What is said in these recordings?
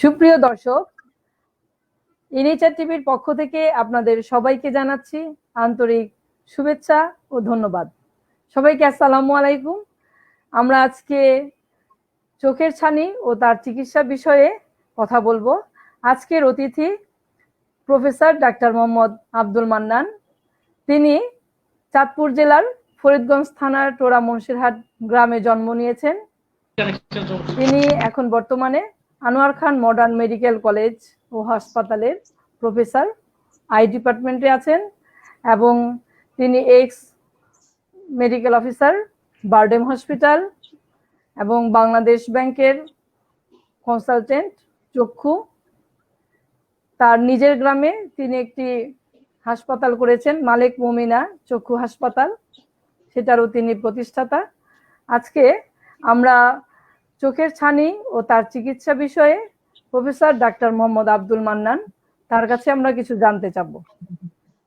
সুপ্রিয় দর্শক, ইনিচার টিভির পক্ষ থেকে আপনাদের সবাইকে জানাচ্ছি আন্তরিক শুভেচ্ছা ও ধন্যবাদ। সবাইকে আসসালামু আলাইকুম। আমরা আজকে চোখের ছানি ও তার চিকিৎসা বিষয়ে কথা বলবো। আজকের অতিথি প্রফেসর ডাক্তার মোহাম্মদ আব্দুল মান্নান। তিনি চাঁদপুর জেলার ফরিদগঞ্জ থানার টোরা মুন্সিরহাট গ্রামে জন্ম নিয়েছেন। তিনি এখন বর্তমানে আনোয়ার খান মডার্ন মেডিকেল কলেজ ও হাসপাতালের প্রফেসর, আই ডিপার্টমেন্টে আছেন এবং তিনি x medical officer, BIRDEM hospital এবং বাংলাদেশ ব্যাংকের কনসালটেন্ট চক্ষু। তার নিজের গ্রামে তিনি একটি হাসপাতাল করেছেন, মালিক মুমিনা চক্ষু হাসপাতাল, সেটারও তিনি প্রতিষ্ঠাতা। আজকে আমরা চোখের ছানি ও তার চিকিৎসা বিষয়ে প্রফেসর ডাক্তার মোহাম্মদ আব্দুল মান্নান, তার কাছে আমরা কিছু জানতে চাবো।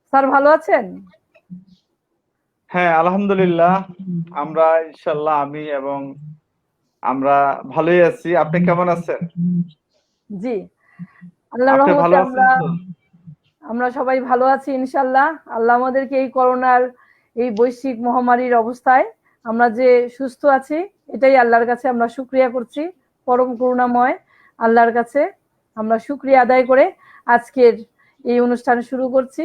স্যার ভালো আছেন? হ্যাঁ, আলহামদুলিল্লাহ, আমরা ইনশাল্লাহ আমি এবং আমরা ভালোই আছি। আপনি কেমন আছেন? জি, আল্লাহর রহমতে আমরা সবাই ভালো আছি ইনশাল্লাহ। আল্লাহ আমাদেরকে এই করোনার এই বৈশ্বিক মহামারীর অবস্থায় আমরা যে সুস্থ আছি, এটাই আল্লাহর কাছে আমরা শুকরিয়া করছি। পরম করুণাময় আল্লাহর কাছে আমরা শুকরিয়া আদায় করে আজকের এই অনুষ্ঠান শুরু করছি।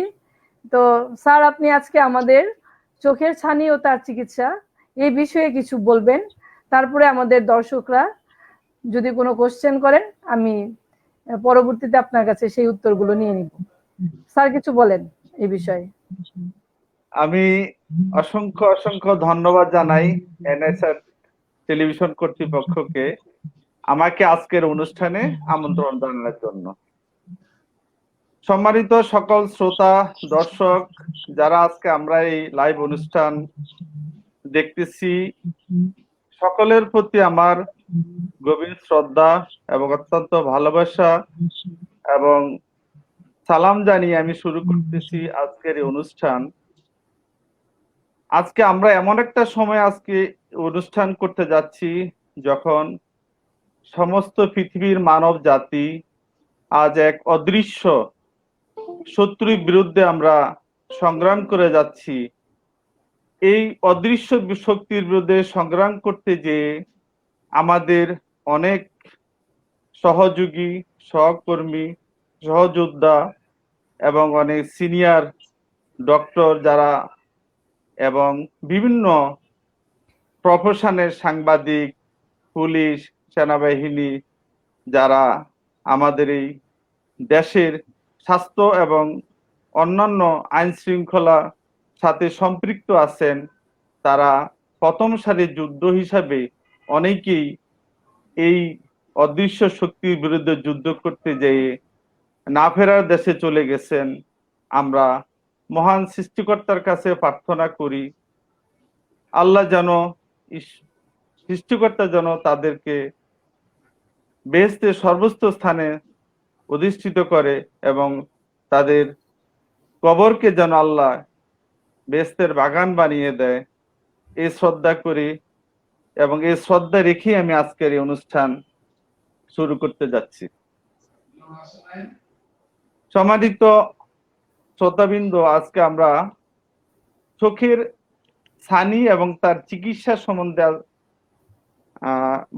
তো স্যার, আপনি আজকে আমাদের চোখের ছানি ও তার চিকিৎসা এই বিষয়ে কিছু বলবেন। তারপরে আমাদের দর্শকরা যদি কোনো কোশ্চেন করেন, আমি পরবর্তীতে আপনার কাছে সেই উত্তরগুলো নিয়ে নিব। স্যার কিছু বলেন এই বিষয়ে। আমি অসংখ্য অসংখ্য ধন্যবাদ জানাই এনএসআর টেলিভিশন কর্তৃপক্ষকে আমাকে আজকের অনুষ্ঠানে আমন্ত্রণ জানানোর জন্য। সম্মানিত সকল শ্রোতা দর্শক, যারা আজকে আমরা এই লাইভ অনুষ্ঠান দেখতেছি, সকলের প্রতি আমার গভীর শ্রদ্ধা এবং অত্যন্ত ভালোবাসা এবং সালাম জানিয়ে আমি শুরু করতেছি আজকের এই অনুষ্ঠান। আজকে আমরা এমন একটা সময় আজকে অনুষ্ঠান করতে যাচ্ছি যখন সমস্ত পৃথিবীর মানব জাতি আজ এক অদৃশ্য শত্রুর বিরুদ্ধে আমরা সংগ্রাম করে যাচ্ছি। এই অদৃশ্য শক্তির বিরুদ্ধে সংগ্রাম করতে যে আমাদের অনেক সহযোগী, সহকর্মী, সহযোদ্ধা এবং অনেক সিনিয়র ডক্টর যারা এবং বিভিন্ন প্রফেশনের সাংবাদিক, পুলিশ, সেনাবাহিনী যারা আমাদের এই দেশের স্বাস্থ্য এবং অন্যান্য আইন শৃঙ্খলা সাথে সম্পৃক্ত আছেন, তারা প্রথম সারির যুদ্ধ হিসাবে অনেকেই এই অদৃশ্য শক্তির বিরুদ্ধে যুদ্ধ করতে যেয়ে না ফেরার দেশে চলে গেছেন। আমরা মহান সৃষ্টিকর্তার কাছে প্রার্থনা করি আল্লাহ যেন, সৃষ্টিকর্তা যেন তাদেরকে বেহেশতের সর্বোচ্চ স্থানে অধিষ্ঠিত করে এবং তাদের কবরকে যেন আল্লাহ বেহেশতের বাগান বানিয়ে দেয়, এই শ্রদ্ধা করি এবং এই শ্রদ্ধা রেখে আমি আজকের এই অনুষ্ঠান শুরু করতে যাচ্ছি। সম্মানিত শ্রোতাবৃন্দ, আজকে আমরা চোখের ছানি এবং তার চিকিৎসা সম্বন্ধে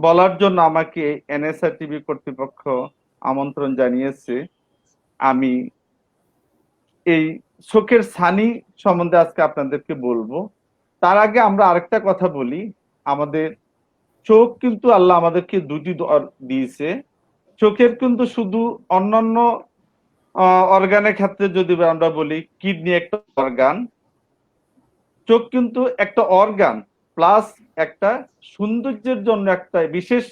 বলার জন্য আমাকে এনএসআর টিভি কর্তৃপক্ষ আমন্ত্রণ জানিয়েছে। আমি এই চোখের ছানি সম্বন্ধে আজকে আপনাদেরকে বলবো। তার আগে আমরা আরেকটা কথা বলি, আমাদের চোখ কিন্তু আল্লাহ আমাদেরকে দুটি দিয়েছে। চোখের কিন্তু শুধু অন্যান্য অর্গানের ক্ষেত্রে যদি আমরা বলি, কিডনি একটা অর্গান, চোখ কিন্তু একটা অর্গান প্লাস একটা সৌন্দর্যের জন্য একটা বিশেষ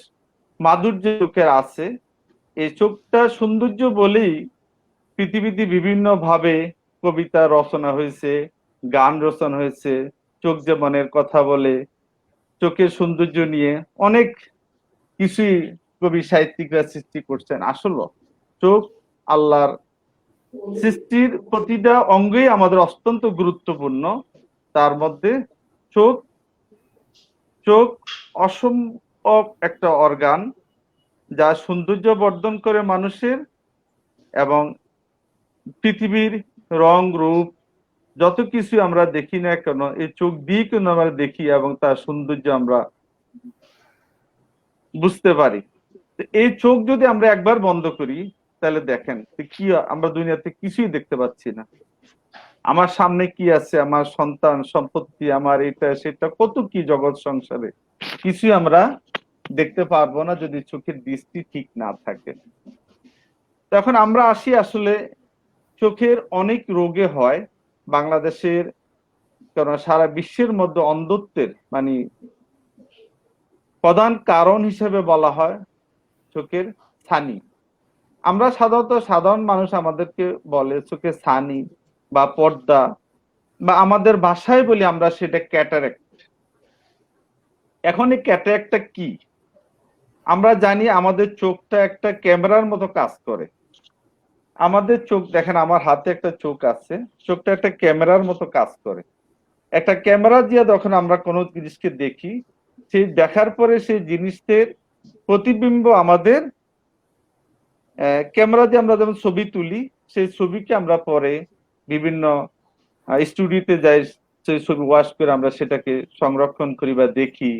মাধুর্য চোখের আছে। এই চোখটা সৌন্দর্য বলেই পৃথিবীতে বিভিন্ন ভাবে কবিতা রচনা হয়েছে, গান রচনা হয়েছে। চোখ যে মনের কথা বলে, চোখের সৌন্দর্য নিয়ে অনেক কিছুই কবি সাহিত্যিকরা সৃষ্টি করছেন। আসলে চোখ আল্লাহর সৃষ্টির প্রতিটা অঙ্গই আমাদের অত্যন্ত গুরুত্বপূর্ণ। তার মধ্যে চোখ অসম্ভব একটা অর্গান, যা সৌন্দর্য বর্ধন করে মানুষের, এবং পৃথিবীর রং রূপ যত কিছু আমরা দেখি না কেন এই চোখ দিয়ে কিন্তু আমরা দেখি এবং তার সৌন্দর্য আমরা বুঝতে পারি। এই চোখ যদি আমরা একবার বন্ধ করি তাহলে দেখেন কি আমরা দুনিয়াতে কিছুই দেখতে পাচ্ছি না। আমার সামনে কি আছে, আমার সন্তান সম্পত্তি, আমার এটা সেটা, কত কি জগৎ সংসারে, কিছুই আমরা দেখতে পারবো না যদি চোখের দৃষ্টি ঠিক না থাকে। তখন আমরা আসি আসলে চোখের অনেক রোগে হয় বাংলাদেশের, কারণ সারা বিশ্বের মধ্যে অন্ধত্বের মানে প্রধান কারণ হিসেবে বলা হয় চোখের ছানি। আমরা সাধারণ মানুষ আমাদেরকে বলে চোখের ছানি বা পর্দা, বা আমাদের ভাষায় বলি আমরা সেটা ক্যাটারাক্ট। এখন এই ক্যাটারাক্টটা কি? আমরা জানি আমাদের চোখটা একটা ক্যামেরার মতো কাজ করে। আমাদের চোখ দেখেন, আমার হাতে একটা চোখ আছে, চোখটা একটা ক্যামেরার মতো কাজ করে। একটা ক্যামেরা দিয়ে যখন আমরা কোনো জিনিসকে দেখি, সেই দেখার পরে সেই জিনিসের প্রতিবিম্ব আমাদের ক্যামেরা দিয়ে আমরা যেমন ছবি তুলি, সেই ছবিকে আমরা পরে বিভিন্ন স্টুডিওতে যাই, সেই ছবি ওয়াশ করে আমরা সেটাকে সংরক্ষণ করি বা দেখি।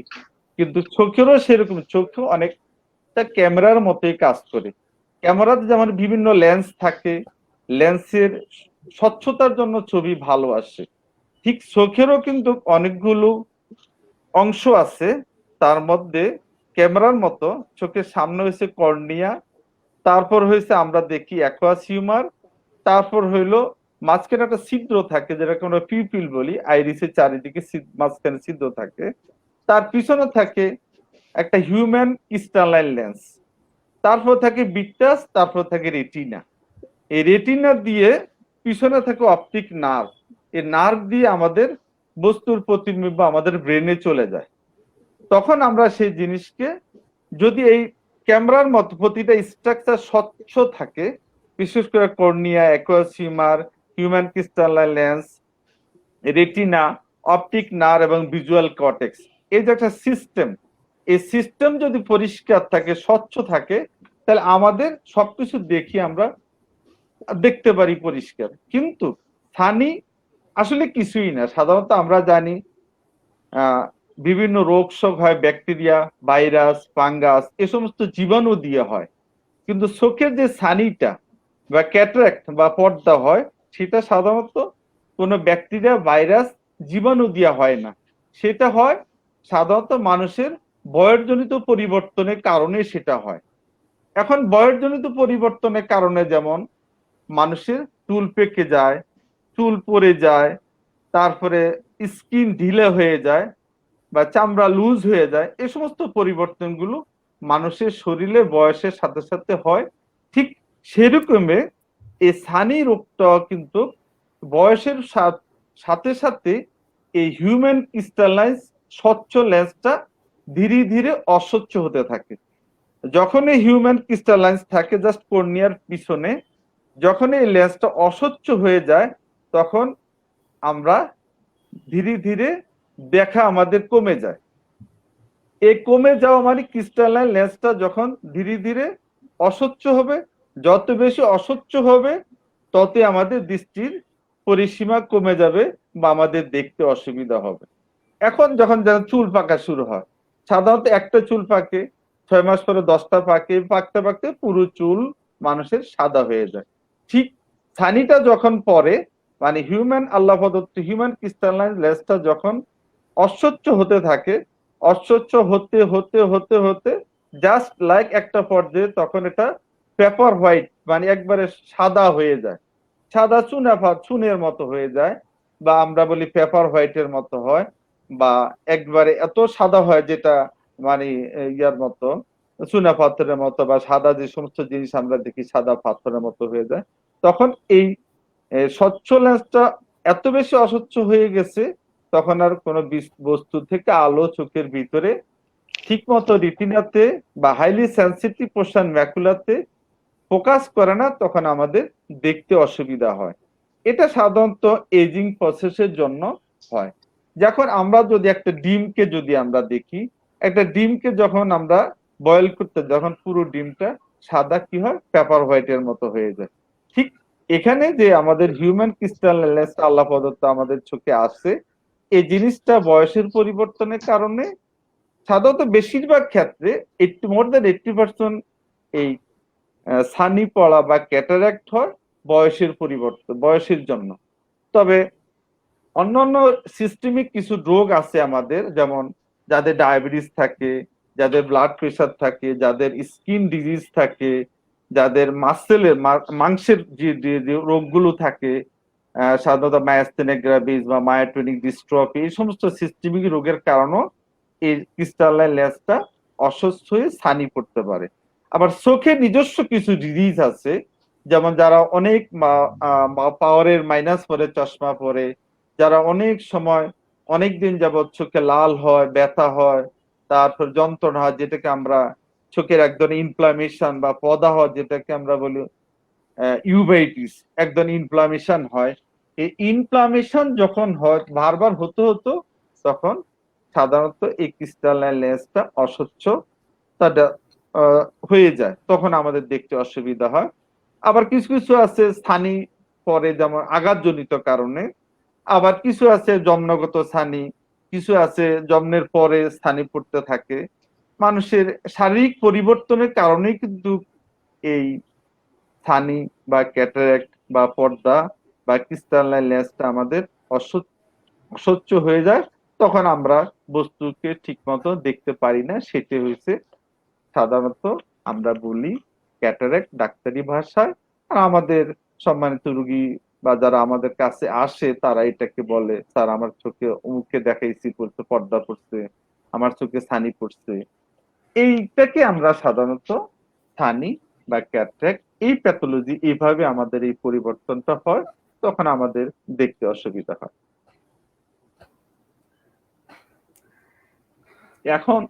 কিন্তু চোখেরও সেরকম, চোখেও অনেকটা ক্যামেরার মতোই কাজ করে। ক্যামেরাতে যেমন বিভিন্ন লেন্স থাকে, লেন্সের স্বচ্ছতার জন্য ছবি ভালো আসে, ঠিক চোখেরও কিন্তু অনেকগুলো অংশ আছে। তার মধ্যে ক্যামেরার মতো চোখের সামনে হয়েছে কর্নিয়া, তারপর হয়েছে আমরা দেখি অ্যাকুয়াস হিউমার, তারপর হইলো মাঝখানে একটা ছিদ্র থাকে যেটাকে আমরা পিউপিল বলি, আইরিসের চারিদিকে মাঝখানে ছিদ্র থাকে। তার পিছনে থাকে একটা হিউম্যান ক্রিস্টালাইন লেন্স, তারপর থাকে ভিট্রাস, তারপর থাকে রেটিনা। এই রেটিনা দিয়ে পিছনে থাকে অপটিক নার্ভ। এই নার্ভ দিয়ে আমাদের বস্তুর প্রতিবিম্ব আমাদের ব্রেনে চলে যায়। তখন আমরা সেই জিনিসকে, যদি এই ক্যামেরার মতো প্রতিটা স্ট্রাকচার স্বচ্ছ থাকে, বিশেষ করে cornea, aqueous humour, human crystalline lens, retina, optic nerve এবং ভিজুয়াল কর্টেক্স, এই যে একটা সিস্টেম, এই সিস্টেম যদি পরিষ্কার থাকে, স্বচ্ছ থাকে, তাহলে আমাদের সবকিছু দেখি আমরা দেখতে পারি পরিষ্কার। কিন্তু ছানি আসলে কিছুই না। সাধারণত আমরা জানি বিভিন্ন রোগ শোক হয় ব্যাকটেরিয়া, ভাইরাস, ফাঙ্গাস, এ সমস্ত জীবাণু দিয়ে হয়। কিন্তু চোখের যে ছানিটা বা ক্যাটারাক্ট বা পর্দা হয়, সেটা সাধারণত কোনো ব্যাকটেরিয়া, ভাইরাস, জীবাণু দিয়ে হয় না। সেটা হয় সাধারণত মানুষের বয়সজনিত পরিবর্তনের কারণে সেটা হয়। এখন বয়সজনিত পরিবর্তনের কারণে যেমন মানুষের চুল পেকে যায়, চুল পড়ে যায়, তারপরে স্কিন ঢিলে হয়ে যায় বা চামড়া লুজ হয়ে যায়, এই সমস্ত পরিবর্তনগুলো মানুষের শরীরে বয়সের সাথে সাথে হয়। ঠিক সেরকমই এই ছানি রোগটা কিন্তু বয়সের সাথে সাথে এই হিউম্যান ক্রিস্টালাইন স্বচ্ছ লেন্সটা ধীরে ধীরে অস্বচ্ছ হতে থাকে। যখন এই হিউম্যান ক্রিস্টালাইন থাকে জাস্ট কর্নিয়ার পিছনে, যখন এই লেন্সটা অস্বচ্ছ হয়ে যায়, তখন আমরা ধীরে ধীরে দেখা আমাদের কমে যায়। এই কমে যাওয়া মানে ক্রিস্টালাইন লেন্সটা যখন ধীরে ধীরে অস্বচ্ছ হবে, যত বেশি অস্বচ্ছ হবে ততই আমাদের দৃষ্টির পরিসীমা কমে যাবে বা আমাদের দেখতে অসুবিধা হবে। এখন যখন চুল পাকা শুরু হয়, সাধারণত একটা চুল পাকে, 6 মাস পরে 10টা পাকে, পাকতে পাকতে পুরো চুল মানুষের সাদা হয়ে যায়। ঠিক ছানিটা যখন পরে মানে আল্লাহ প্রদত্ত হিউম্যান ক্রিস্টালাইন লেন্সটা যখন অস্বচ্ছ হতে থাকে, অস্বচ্ছ হতে হতে হতে হতে জাস্ট লাইক একটা পর্যায়ে তখন এটা পেপার হোয়াইট মানে একবারে সাদা হয়ে যায়, সাদা চুনের মতো হয়ে যায়, বা আমরা বলি পেপার হোয়াইটের মতো হয়, বা একবারে এত সাদা হয় যেটা মানে ইয়ার মতো, চুনা পাথরের মতো, বা সাদা যে সমস্ত জিনিস আমরা দেখি সাদা পাথরের মতো হয়ে যায়। তখন এই স্বচ্ছ লেন্সটা এত বেশি অস্বচ্ছ হয়ে গেছে, তখন আর কোনো বস্তু থেকে আলো চোখের ভিতরে ঠিক মতো রিটিনাতে বা হাইলি সেন্সিটিভ পোর্শন ম্যাকুলাতে ফোকাস করে না, তখন আমাদের দেখতে অসুবিধা হয়। এটা সাধারণত এজিং প্রসেসের জন্য হয়। যখন আমরা যদি একটা ডিমকে যদি আমরা দেখি, একটা ডিমকে যখন আমরা বয়েল করতে যখন পুরো ডিমটা সাদা কি হয়, পেপার হোয়াইটের মতো হয়ে যায়। ঠিক এখানে যে আমাদের হিউম্যান ক্রিস্টালনেস আল্লাহ প্রদত্ত আমাদের চোখে আসে, এই জিনিসটা বয়সের পরিবর্তনের কারণে সাধারণত বেশিরভাগ ক্ষেত্রে 80% এই ছানি পড়া বা ক্যাটারাক্ট হয় বয়সের পরিবর্তন, বয়সের জন্য। তবে অন্যান্য সিস্টেমিক কিছু রোগ আছে আমাদের, যেমন যাদের ডায়াবেটিস থাকে, যাদের ব্লাড প্রেশার থাকে, যাদের স্কিন ডিজিজ থাকে, যাদের মাসেলের মাংসের যে রোগগুলো থাকে, সাধারণত মায়াস্থেনিক গ্রাভিস বা মায়োটোনিক ডিস্ট্রফি, এই সমস্ত সিস্টেমিক রোগের কারণেও এই ক্রিস্টালাইন লেন্সটা অসুস্থ হয়ে ছানি পড়তে পারে। আবার চোখের নিজস্ব কিছু ডিজিজ আছে, যেমন যারা অনেক পাওয়ারের মাইনাস পরে চশমা পরে, যারা অনেক সময় অনেক দিন যাবৎ চোখে লাল হয়, ব্যথা হয়, তারপর যন্ত্রণা হয়, যেটাকে আমরা চোখের এক ধরনের ইনফ্লামেশন বা পদা হয়, যেটাকে আমরা বলি ইউভাইটিস, এক ধরনের ইনফ্লামেশন হয়। এই ইনফ্লামেশন যখন হয় বারবার হতে হতো, তখন সাধারণত এই ক্রিস্টালাইন লেন্সটা অস্বচ্ছ হয়ে যায়, তখন আমাদের দেখতে অসুবিধা হয়। আবার কিছু কিছু আছে ছানি পরে, যেমন আঘাতজনিত কারণে। আবার কিছু আছে জন্মগত ছানি, কিছু আছে জন্মের পরে ছানি পড়তে থাকে। মানুষের শারীরিক পরিবর্তনের কারণেই কিন্তু এই ছানি বা ক্যাটারাক্ট বা পর্দা বা ক্রিস্টালাইন লেন্সটা আমাদের অস্বচ্ছ হয়ে যায়, তখন আমরা বস্তুকে ঠিক মতো দেখতে পারি না। সেটি হয়েছে সাধারণত আমরা বলি ক্যাটারাক্ট ডাক্তারি ভাষায়। আর আমাদের সম্মানিত রোগী বা যারা আমাদের কাছে আসে তারা এটাকে বলে, স্যার আমার চোখে অমুককে দেখাইছি পড়ছে, পর্দা পড়ছে, আমার চোখে ছানি পড়ছে। এইটাকে আমরা সাধারণত ছানি বা ক্যাটারাক্ট, এই প্যাথোলজি, এইভাবে আমাদের এই পরিবর্তনটা হয়, তখন আমাদের দেখতে অসুবিধা হয়। এখন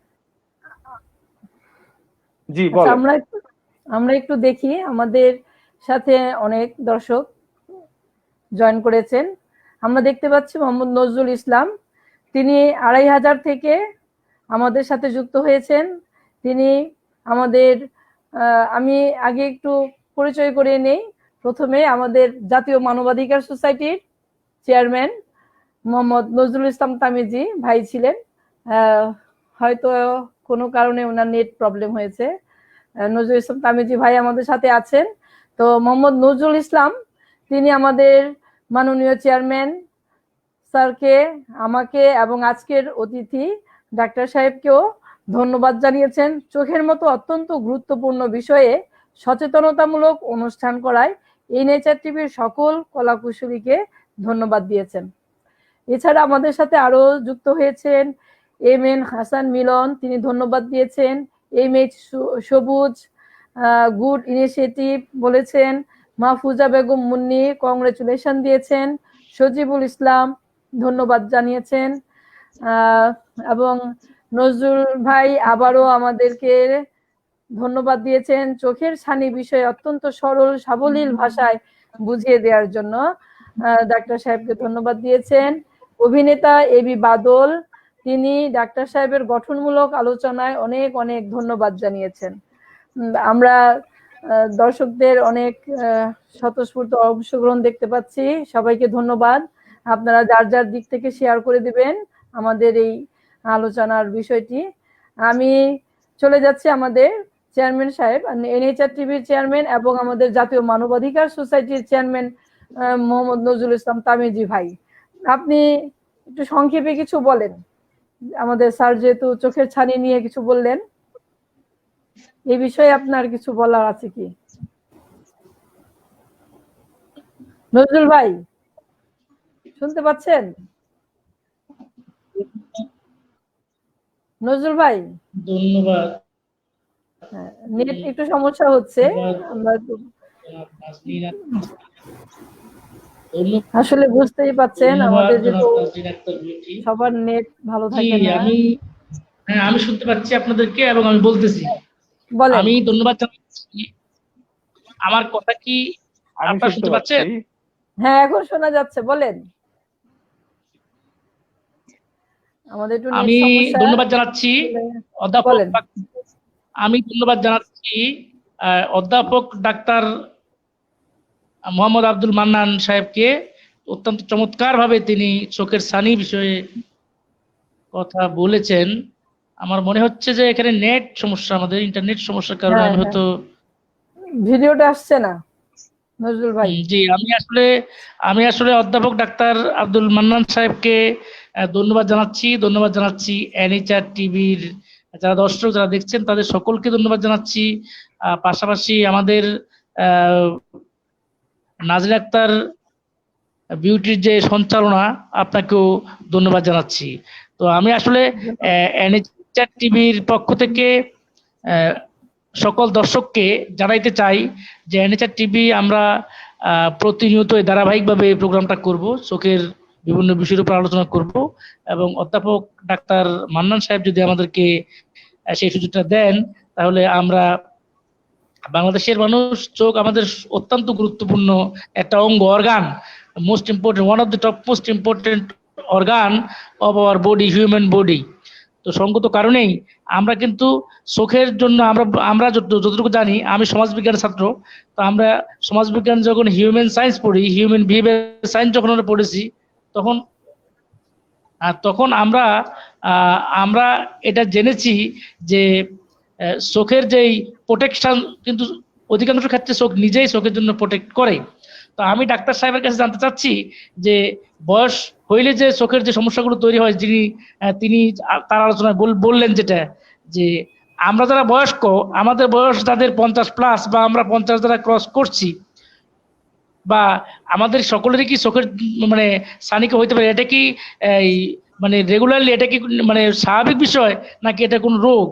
জি আচ্ছা, বলেন। আমরা একটু দেখি, আমাদের সাথে অনেক দর্শক জয়েন করেছেন। আমরা দেখতে পাচ্ছি মোহাম্মদ নজরুল ইসলাম, তিনি 2500 থেকে আমাদের সাথে যুক্ত হয়েছেন। তিনি আমাদের আমি আগে একটু পরিচয় করে নেই। প্রথমে আমাদের জাতীয় মানবাধিকার সোসাইটির চেয়ারম্যান মোহাম্মদ নজরুল ইসলাম তামিজি ভাই ছিলেন। হয়তো কোনো কারণে ওনার নেট প্রবলেম হয়েছে। নজরুল ইসলাম তামিজি ভাই আমাদের সাথে আছেন। তো মোহাম্মদ নজরুল ইসলাম তিনি আমাদের মাননীয় চেয়ারম্যান স্যারকে, আমাকে এবং আজকের অতিথি ডাক্তার সাহেবকেও ধন্যবাদ জানিয়েছেন। চোখের মতো অত্যন্ত গুরুত্বপূর্ণ বিষয়ে সচেতনতামূলক অনুষ্ঠান করায় এই নেচার টিভির সকল কলাকুশলীকে ধন্যবাদ দিয়েছেন। এছাড়া আমাদের সাথে আরো যুক্ত হয়েছেন এম.এন. হাসান মিলন, তিনি ধন্যবাদ দিয়েছেন। এম.এইচ. সবুজ গুড ইনিশিয়েটিভ বলেছেন। মাহফুজা বেগম মুন্নি কংগ্রেচুলেশন দিয়েছেন। সজিবুল ইসলাম ধন্যবাদ জানিয়েছেন। এবং নজরুল ভাই আবারও আমাদেরকে ধন্যবাদ দিয়েছেন চোখের ছানি বিষয়ে অত্যন্ত সরল সাবলীল ভাষায় বুঝিয়ে দেওয়ার জন্য। ডাক্তার সাহেবকে ধন্যবাদ দিয়েছেন। অভিনেতা এবি বাদল, তিনি ডাক্তার সাহেবের গঠনমূলক আলোচনায় অনেক অনেক ধন্যবাদ জানিয়েছেন। আমরা দর্শকদের অনেক স্বতঃস্ফূর্ত অংশগ্রহণ দেখতে পাচ্ছি, সবাইকে ধন্যবাদ। আপনারা যার যার দিক থেকে শেয়ার করে দিবেন আমাদের এই আলোচনার বিষয়টি। আমি চলে যাচ্ছি আমাদের চেয়ারম্যান সাহেব, এনএইচআর টিভির চেয়ারম্যান এবং আমাদের জাতীয় মানবাধিকার সোসাইটির চেয়ারম্যান মোহাম্মদ নজরুল ইসলাম তামিজি ভাই, আপনি একটু সংক্ষেপে কিছু বলেন। আমাদের স্যার যেহেতু চোখের ছানি নিয়ে কিছু বললেন, এই বিষয়ে আপনার কিছু বলার আছে কি? নজরুল ভাই শুনতে পাচ্ছেন? নজরুল ভাই ধন্যবাদ। নেট একটু সমস্যা হচ্ছে, আমরা আসলে বুঝতেই পাচ্ছেন আমাদের যেহেতু সবার নেট ভালো থাকে না। আমি শুনতে পাচ্ছি আপনাদেরকে এবং আমি বলতেছি। আমি ধন্যবাদ জানাচ্ছি। আমার কথা কি আপনারা শুনতে পাচ্ছেন? হ্যাঁ, এখন শোনা যাচ্ছে, বলেন। আমাদের একটু নেট আমি সমস্যা। ধন্যবাদ জানাচ্ছি অধ্যাপক আমি ধন্যবাদ জানাচ্ছি অধ্যাপক ডাক্তার মোহাম্মদ আব্দুল মান্নান সাহেবকে। অত্যন্ত চমৎকারভাবে তিনি চোখের ছানি বিষয়ে কথা বলেছেন। আমার মনে হচ্ছে যে এখানে নেট সমস্যা, আমাদের ইন্টারনেট সমস্যার কারণে আমি হয়তো ভিডিওটা আসছে না নজরুল ভাই। জি, আমি আসলে অধ্যাপক ডাক্তার আব্দুল মান্নান সাহেবকে ধন্যবাদ জানাচ্ছি এনএচআর টিভির যারা দর্শক যারা দেখছেন তাদের সকলকে ধন্যবাদ জানাচ্ছি। পাশাপাশি আমাদের নাজরিন আক্তার বিউটির যে সঞ্চালনা, আপনাকেও ধন্যবাদ জানাচ্ছি। তো আমি আসলে এনএচআর টিভির পক্ষ থেকে সকল দর্শককে জানাইতে চাই যে এনএচআর টিভি আমরা প্রতিনিয়ত ধারাবাহিকভাবে এই প্রোগ্রামটা করব, চোখের বিভিন্ন বিষয়ের উপর আলোচনা করব, এবং অধ্যাপক ডাক্তার মান্নান সাহেব যদি আমাদেরকে সেই সুযোগটা দেন তাহলে আমরা বাংলাদেশের মানুষ, চোখ আমাদের অত্যন্ত গুরুত্বপূর্ণ একটা অঙ্গ, organ, most important, one of the top most important organ of our body, human body. তো সঙ্গত কারণেই আমরা কিন্তু চোখের জন্য আমরা যতটুকু জানি, আমি সমাজবিজ্ঞান ছাত্র, তো আমরা সমাজবিজ্ঞান যখন হিউম্যান সায়েন্স পড়ি, হিউম্যান বিহেভিয়ার সায়েন্স যখন আমরা পড়েছি, তখন তখন আমরা এটা জেনেছি যে চোখের যেই প্রোটেকশন কিন্তু অধিকাংশ ক্ষেত্রে চোখ নিজেই চোখের জন্য প্রোটেক্ট করে। তো আমি ডাক্তার সাহেবের কাছে জানতে চাচ্ছি যে বয়স হইলে যে চোখের যে সমস্যাগুলো তৈরি হয়, তিনি তার আলোচনায় বললেন যেটা, যে আমরা যারা বয়স্ক, আমাদের বয়স যাদের 50+ বা আমরা 50 যারা ক্রস করছি, বা আমাদের সকলেরই কি চোখের মানে ছানিকে হইতে পারে, এটা কি মানে রেগুলারলি, এটা কি মানে স্বাভাবিক বিষয় নাকি এটা কোন রোগ?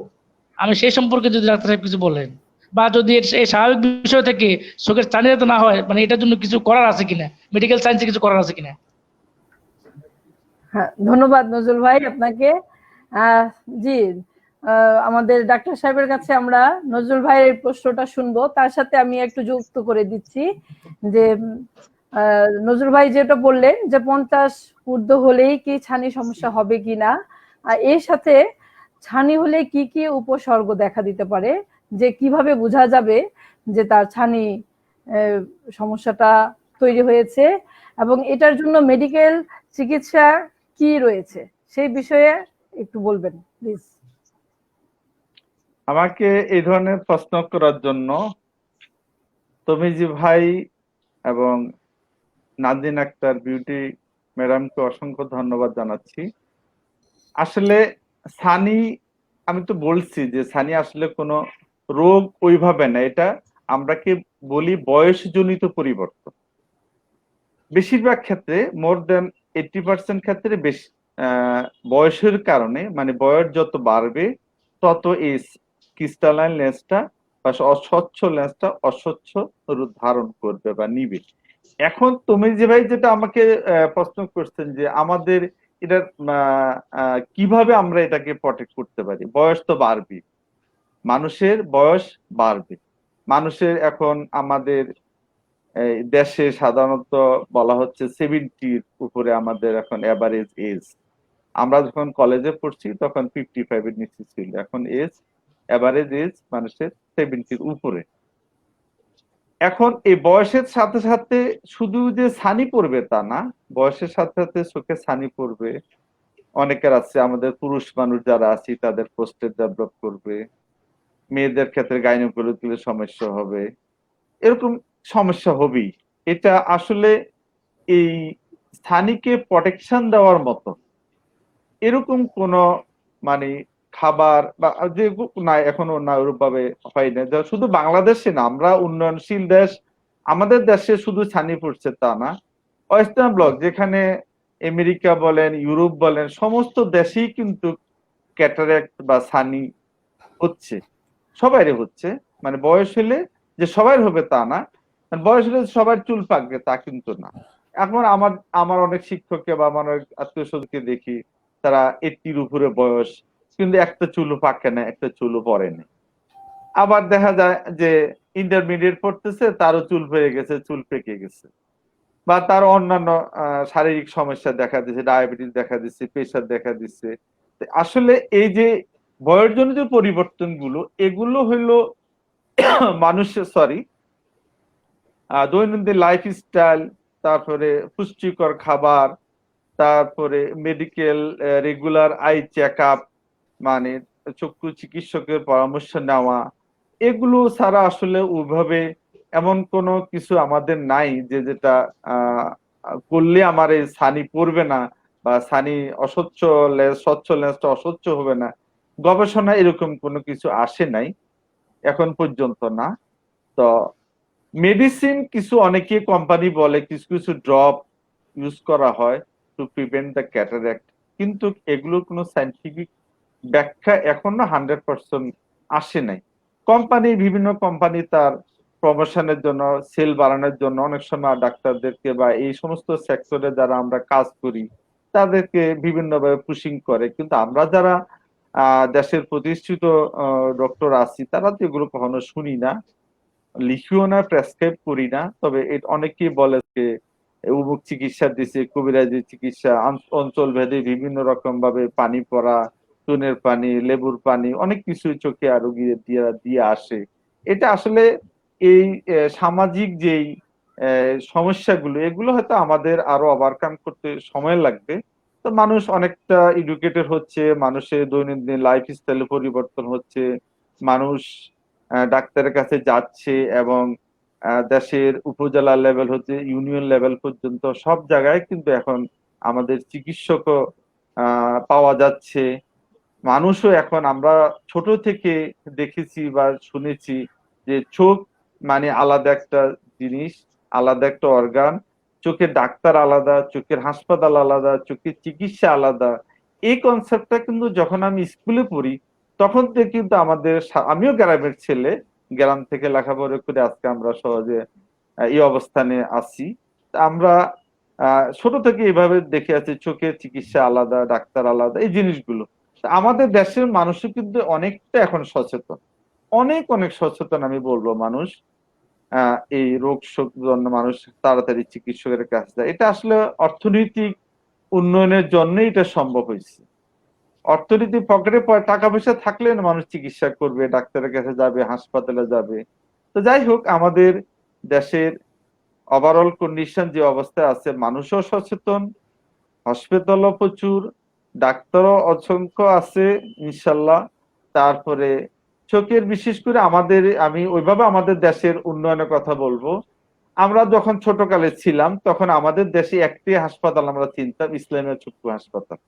আমি সেই সম্পর্কে যদি ডাক্তার সাহেব কিছু বলেন, বা যদি এই স্বাভাবিক বিষয় থেকে চোখের ছানি যাতে না হয়, মানে এটার জন্য কিছু করার আছে কিনা, মেডিকেল সায়েন্সে কিছু করার আছে কিনা। হ্যাঁ, ধন্যবাদ নজরুল ভাই আপনাকে। জি, আমাদের ডাক্তার সাহেবের কাছে আমরা নজরুল ভাইয়ের এই প্রশ্নটা শুনবো, তার সাথে আমি একটু যুক্ত করে দিচ্ছি যে নজরুল ভাই যেটা বললেন যে 50 ঊর্ধ্ব হলেই কি ছানি সমস্যা হবে কিনা, এর সাথে ছানি হলে কি কি উপসর্গ দেখা দিতে পারে, যে কিভাবে বোঝা যাবে যে তার ছানি সমস্যাটা তৈরি হয়েছে, এবং এটার জন্য মেডিকেল চিকিৎসা কি রয়েছে সেই বিষয়ে একটু বলবেন প্লিজ। আমাকে এই ধরনের প্রশ্ন করার জন্য তমিজি ভাই এবং নাজরিন আক্তার বিউটি ম্যাডামকে অসংখ্য ধন্যবাদ জানাচ্ছি। আসলে ছানি, আমি তো বলছি যে ছানি আসলে কোনো রোগ ওইভাবে না, এটা আমরা কি বলি বয়সজনিত পরিবর্তন। বেশিরভাগ ক্ষেত্রে মোর দেন 80% ক্ষেত্রে বেশি বয়সের কারণে, মানে বয়স যত বাড়বে তত এই ক্রিস্টালাইন লেন্সটা বা অস্বচ্ছ লেন্সটা অস্বচ্ছ রূপ ধারণ করবে বা নিবে। এখন তুমি যে ভাই যেটা আমাকে প্রশ্ন করছেন যে আমাদের এটার কিভাবে আমরা এটাকে প্রটেক্ট করতে পারি, বয়স তো বাড়বে, মানুষের বয়স বাড়বে, মানুষের এখন আমাদের এই দেশে সাধারণত বলা হচ্ছে 70-র উপরে আমাদের এখন এভারেজ এজ। আমরা যখন কলেজে পড়ছি তখন 55-এর নিচে ছিল, এখন এভারেজ এজ মানুষের 70-র উপরে। এখন এই বয়সের সাথে সাথে শুধু যে ছানি পড়বে তা না, বয়সের সাথে সাথে চোখে ছানি পড়বে, অনেকের আছে, আমাদের পুরুষ মানুষ যারা আছি তাদের প্রোস্টেট ডেভেলপ করবে, মেয়েদের ক্ষেত্রে গাইনোকোলজিক্যাল সমস্যা হবে, এরকম সমস্যা হবেই। এটা আসলে এই ছানিকে প্রোটেকশন দেওয়ার মতো এরকম কোন মানে খাবার বা যে না এখনো না ওরূপ ভাবে হয় না। শুধু বাংলাদেশে না, আমরা উন্নয়নশীল দেশ, আমাদের দেশে শুধু ছানি পড়ছে তা না, ওয়েস্টার্ন ব্লক যেখানে আমেরিকা বলেন, ইউরোপ বলেন, সমস্ত দেশেই কিন্তু ক্যাটারাক্ট বা ছানি হচ্ছে, সবাইরে হচ্ছে। মানে বয়স হলে যে সবাই হবে তা না, বয়স হলে সবার চুল পাকবে তা কিন্তু না। এখন আমার অনেক শিক্ষককে বা আমার আত্মীয় স্বজনকে দেখি, তারা 80-র উপরে বয়স কিন্তু একটা চুলও পাকে না, একটা চুলও পড়ে না। আবার দেখা যায় যে ইন্টারমিডিয়েট পড়তেছে, তারও চুল পেয়ে গেছে, চুল পেকে গেছে, বা তার অন্যান্য শারীরিক সমস্যা দেখা দিচ্ছে, ডায়াবেটিস দেখা দিচ্ছে, প্রেশার দেখা দিচ্ছে। আসলে এই যে বয়সজনিত পরিবর্তনগুলো এগুলো হলো মানুষের দৈনন্দিন লাইফস্টাইল, তারপরে পুষ্টিকর খাবার, তারপরে medical regular eye check up, মানে চক্ষু চিকিৎসকের পরামর্শ নেওয়া, এগুলো ছাড়া আসলে ওইভাবে এমন কোনো কিছু আমাদের নাই যে যেটা করলে আমার এই ছানি পড়বে না বা ছানি অস্বচ্ছ লেন্স, স্বচ্ছ লেন্সটা অস্বচ্ছ হবে না। গবেষণা এরকম কোনো কিছু আসে নাই এখন পর্যন্ত না। তো মেডিসিন কিছু অনেকে কোম্পানি বলে কিছু কিছু ড্রপ ইউজ করা হয় টু প্রিভেন্ট দ্য ক্যাটারাক্ট, কিন্তু এগুলোর কোনো সায়েন্টিফিক ব্যাখ্যা এখনো 100% আসে নাই। বিভিন্ন কোম্পানি তার প্রমোশনের জন্য, সেল বাড়ানোর জন্য অনেক সময় ডাক্তারদেরকে বা এই সমস্ত সেক্টরে যারা আমরা কাজ করি তাদেরকে বিভিন্নভাবে পুশিং করে, কিন্তু আমরা যারা দেশের প্রতিষ্ঠিত ডক্টর আছি তারা তো এগুলো কখনো শুনি না, লিখিও না, প্রেসক্রাইব করি না। তবে অনেকেই বলে যে অমুক চিকিৎসা দিছে, কবিরাজি চিকিৎসা, অঞ্চল ভেদে বিভিন্ন রকম ভাবে পানি পড়া, চুনের পানি, লেবুর পানি, অনেক কিছু চোখে রোগীদের দিয়ে আসে। এটা আসলে এই সামাজিক যেই সমস্যাগুলো এগুলো হয়তো আমাদের আরো ওভারকাম করতে সময় লাগবে। তো মানুষ অনেকটা এডুকেটেড হচ্ছে, মানুষের দৈনন্দিন লাইফ স্টাইলে পরিবর্তন হচ্ছে, মানুষ ডাক্তারের কাছে যাচ্ছে এবং দেশের উপজেলা লেভেল হচ্ছে ইউনিয়ন লেভেল পর্যন্ত সব জায়গায় কিন্তু এখন আমাদের চিকিৎসকও পাওয়া যাচ্ছে। মানুষও এখন, আমরা ছোট থেকে দেখেছি বা শুনেছি যে চোখ মানে আলাদা একটা জিনিস, আলাদা একটা অর্গান, চোখের ডাক্তার আলাদা, চোখের হাসপাতাল আলাদা, চোখের চিকিৎসা আলাদা। এই কনসেপ্টটা কিন্তু যখন আমি স্কুলে পড়ি তখন থেকে কিন্তু আমিও গ্রামের ছেলে, গ্রাম থেকে লেখাপড়া করে আজকে আমরা সহজে এই অবস্থানে আছি। আমরা ছোট থেকে এইভাবে দেখে আছি চোখের চিকিৎসা আলাদা, ডাক্তার আলাদা, এই জিনিসগুলো। আমাদের দেশের মানুষও কিন্তু অনেকটা এখন সচেতন, অনেক অনেক সচেতন আমি বলবো মানুষ। এই রোগ শোক জন্য মানুষ তাড়াতাড়ি চিকিৎসকের কাছে যায়। এটা আসলে অর্থনৈতিক উন্নয়নের জন্যই এটা সম্ভব হয়েছে। অর্থনীতি পকেটে টাকা পয়সা থাকলে না মানুষ চিকিৎসা করবে, ডাক্তারের কাছে যাবে, হাসপাতালে যাবে। তো যাই হোক, আমাদের দেশের ওভারঅল কন্ডিশন যে অবস্থায় আছে, মানুষও সচেতন, হসপিটালও প্রচুর, ডাক্তারও অসংখ্য আছে ইনশাল্লাহ। তারপরে চোখের বিশেষ করে আমি ওইভাবে আমাদের দেশের উন্নয়নের কথা বলবো। আমরা যখন ছোটকালে ছিলাম তখন আমাদের দেশে একটি হাসপাতাল আমরা চিনতাম, ইসলামিয়া চক্ষু হাসপাতাল।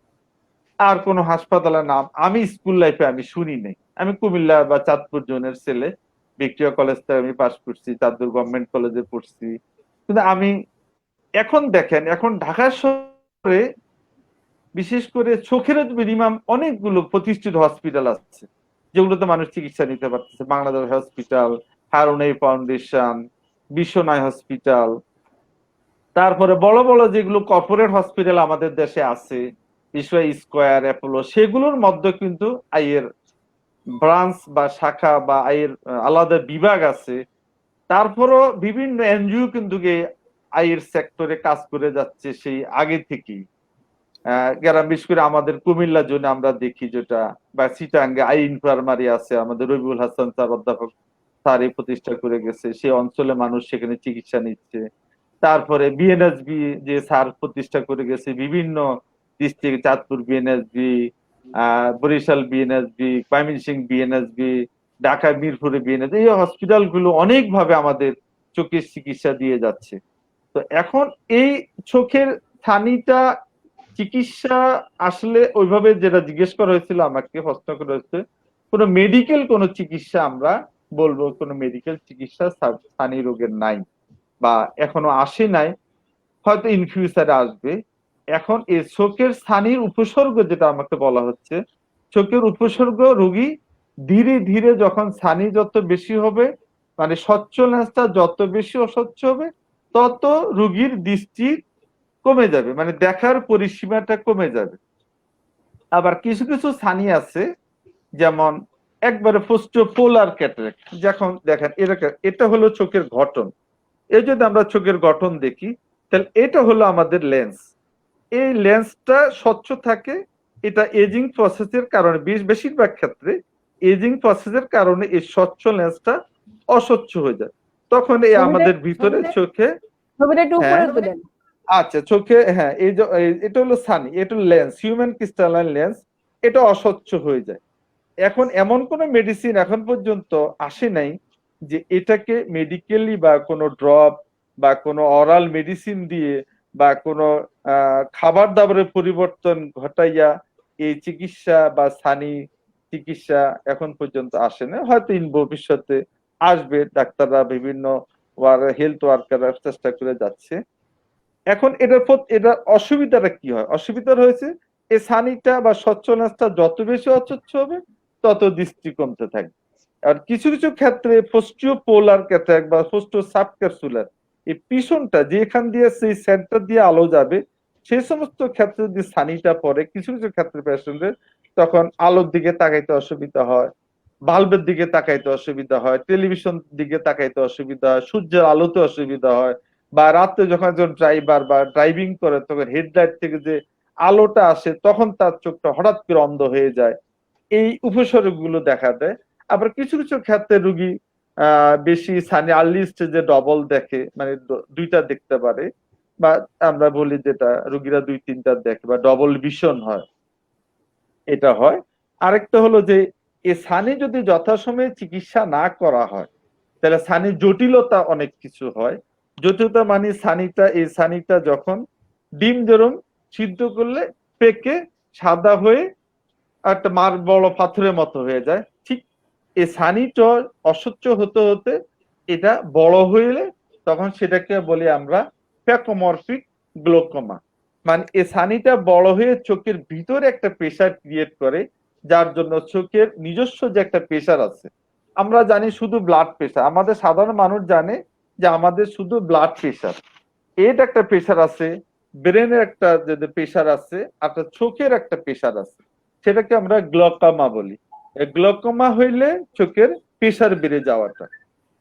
আর কোন হাসপাতালের নাম আমি স্কুল লাইফে আমি শুনি নাই। আমি কুমিল্লা বা চাঁদপুর জোনের ছেলে, ভিক্টোরিয়া কলেজ থেকে আমি পাশ করছি, চাঁদপুর গভর্নমেন্ট কলেজে পড়ছি। কিন্তু আমি এখন দেখেন, এখন ঢাকা শহরে বিশেষ করে চোখের মিনিমাম অনেকগুলো প্রতিষ্ঠিত হসপিটাল আছে যেগুলোতে মানুষ চিকিৎসা নিতে পারতেছে। বাংলাদেশ হসপিটাল, হারুনাই ফাউন্ডেশন, বিশ্বনায় হসপিটাল, তারপরে বড় বড় যেগুলো কর্পোরেট হসপিটাল আমাদের দেশে আছে, বিশ্ব স্কয়ার, অ্যাপোলো, সেগুলোর মধ্যে কিন্তু আইয়ের ব্রাঞ্চ বা শাখা বা আইয়ের আলাদা বিভাগ আছে। তারপরও বিভিন্ন এনজিও কিন্তু আইয়ের সেক্টরে কাজ করে যাচ্ছে সেই আগে থেকেই। গ্রাম বিশেষ করে আমাদের কুমিল্লা জোনে আমরা দেখি যেটা, বা চিটাঙ্গে আই ইনফার্মারি আছে, আমাদের রবিউল হাসান স্যার অধ্যাপক স্যার প্রতিষ্ঠা করে গেছে, সেই অঞ্চলে মানুষ সেখানে চিকিৎসা নিচ্ছে। তারপরে বিএনএসবি যে স্যার প্রতিষ্ঠা করে গেছে বিভিন্ন district, Chandpur BNSB, Barishal BNSB, Mymensingh BNSB, Dhaka মিরপুরে বিএনএসবি, এই হসপিটাল গুলো অনেকভাবে আমাদের চোখের চিকিৎসা দিয়ে যাচ্ছে। তো এখন এই চোখের ছানিটা চিকিৎসা আসলে ওইভাবে যেটা জিজ্ঞেস করা হয়েছিল, আমাকে প্রশ্ন করা হয়েছে, কোনো মেডিকেল কোনো চিকিৎসা আমরা বলবো কোনো মেডিকেল চিকিৎসা ছানি রোগের নাই বা এখনো আসে নাই, হয়তো ইন ফিউচারে আসবে। এখন এই চোখের ছানির উপসর্গ যেটা আমাকে বলা হচ্ছে, চোখের উপসর্গ রোগী ধীরে ধীরে যখন ছানি যত বেশি হবে, মানে স্বচ্ছ লেন্সটা যত বেশি অস্বচ্ছ হবে, তত রোগীর দৃষ্টি কমে যাবে, মানে দেখার পরিসীমাটা কমে যাবে। আবার কিছু কিছু ছানি আছে যেমন একবারে পোলার ক্যাটারাক্ট, যখন দেখেন এটা হলো চোখের গঠন। এই যদি আমরা চোখের গঠন দেখি তাহলে এটা হলো আমাদের লেন্স। এই লেন্সটা স্বচ্ছ থাকে, এটা এজিং প্রসেসের কারণে বেশিরভাগ ক্ষেত্রে এজিং প্রসেসের কারণে এই স্বচ্ছ লেন্সটা অস্বচ্ছ হয়ে যায়। তখন এই আমাদের ভিতরে চোখে ছবিটা একটু উপরে হ্যাঁ তুলেন। আচ্ছা চোখে হ্যাঁ এটা হলো সানি, এটা হলো লেন্স, হিউম্যান ক্রিস্টালাইন লেন্স, এটা অস্বচ্ছ হয়ে যায়। এখন এমন কোন মেডিসিন এখন পর্যন্ত আসে নাই যে এটাকে মেডিকেলি বা কোনো ড্রপ বা কোনো অরাল মেডিসিন দিয়ে বা কোনো খাবার দাবারের পরিবর্তন ঘটাইয়া এই চিকিৎসা বা সানি চিকিৎসা এখন পর্যন্ত আসে না। হয়তো ভবিষ্যতে আসবে, ডাক্তাররা বিভিন্ন হেলথ ওয়ার্কাররা চেষ্টা করে যাচ্ছে। এখন এটার অসুবিধাটা কি হয়? অসুবিধা হয়েছে এই সানিটা বা স্বচ্ছ লেন্সটা যত বেশি অস্বচ্ছ হবে তত দৃষ্টি কমতে থাকবে। আর কিছু কিছু ক্ষেত্রে পোস্টিও পোলার ক্যাটারাক্ট বা পোস্টিও সাবক্যাপসুলার এই পিছনটা যেখান দিয়ে সেই সেন্টার দিয়ে আলো যাবে সেই সমস্ত ক্ষেত্রে যদি সানিটা পড়ে কিছু কিছু ক্ষেত্রে পেশেন্টের তখন আলোর দিকে তাকাইতে অসুবিধা হয়, বাল্বের দিকে তাকাইতে অসুবিধা হয়, টেলিভিশন দিকে তাকাইতে অসুবিধা হয়, সূর্যের আলোতে অসুবিধা হয়, বা রাতে যখন একজন ড্রাইভার বা ড্রাইভিং করে তখন হেডলাইট থেকে যে আলোটা আসে তখন তার চোখটা হঠাৎ করে অন্ধ হয়ে যায়। এই উপসর্গ গুলো দেখা দেয়। আবার কিছু কিছু ক্ষেত্রে রুগী বেশি সানি আর্লি স্টেজে ডবল দেখে, মানে দুইটা দেখতে পারে, বা আমরা বলি যেটা রুগীরা দুই তিনটা দেখে বা ডবল ভিশন হয়, এটা হয়। আরেকটা হলো যে এই সানি যদি যথাসময়ে চিকিৎসা না করা হয় তাহলে সানির জটিলতা অনেক কিছু হয়। জটিলতা মানে এই সানিটা যখন ডিম যেরকম সিদ্ধ করলে পেকে সাদা হয়ে একটা মার বড় পাথরের মতো হয়ে যায়, ঠিক এই সানিটা অস্বচ্ছ হতে হতে এটা বড় হইলে তখন সেটাকে বলি আমরা প্যাকোমরফিক গ্লোকোমা। মানে এই সানিটা বড় হয়ে চোখের ভিতরে একটা প্রেসার ক্রিয়েট করে, যার জন্য চোখের নিজস্ব যে একটা প্রেসার আছে, আমরা জানি শুধু ব্লাড প্রেসার, আমাদের সাধারণ মানুষ জানে যে আমাদের শুধু ব্লাড প্রেসার, এর একটা প্রেসার আছে, ব্রেনের একটা যে প্রেসার আছে, একটা চোখের একটা প্রেসার আছে, সেটাকে আমরা গ্লকোমা বলি। গ্লকোমা হইলে চোখের প্রেসার বেড়ে যাওয়াটা,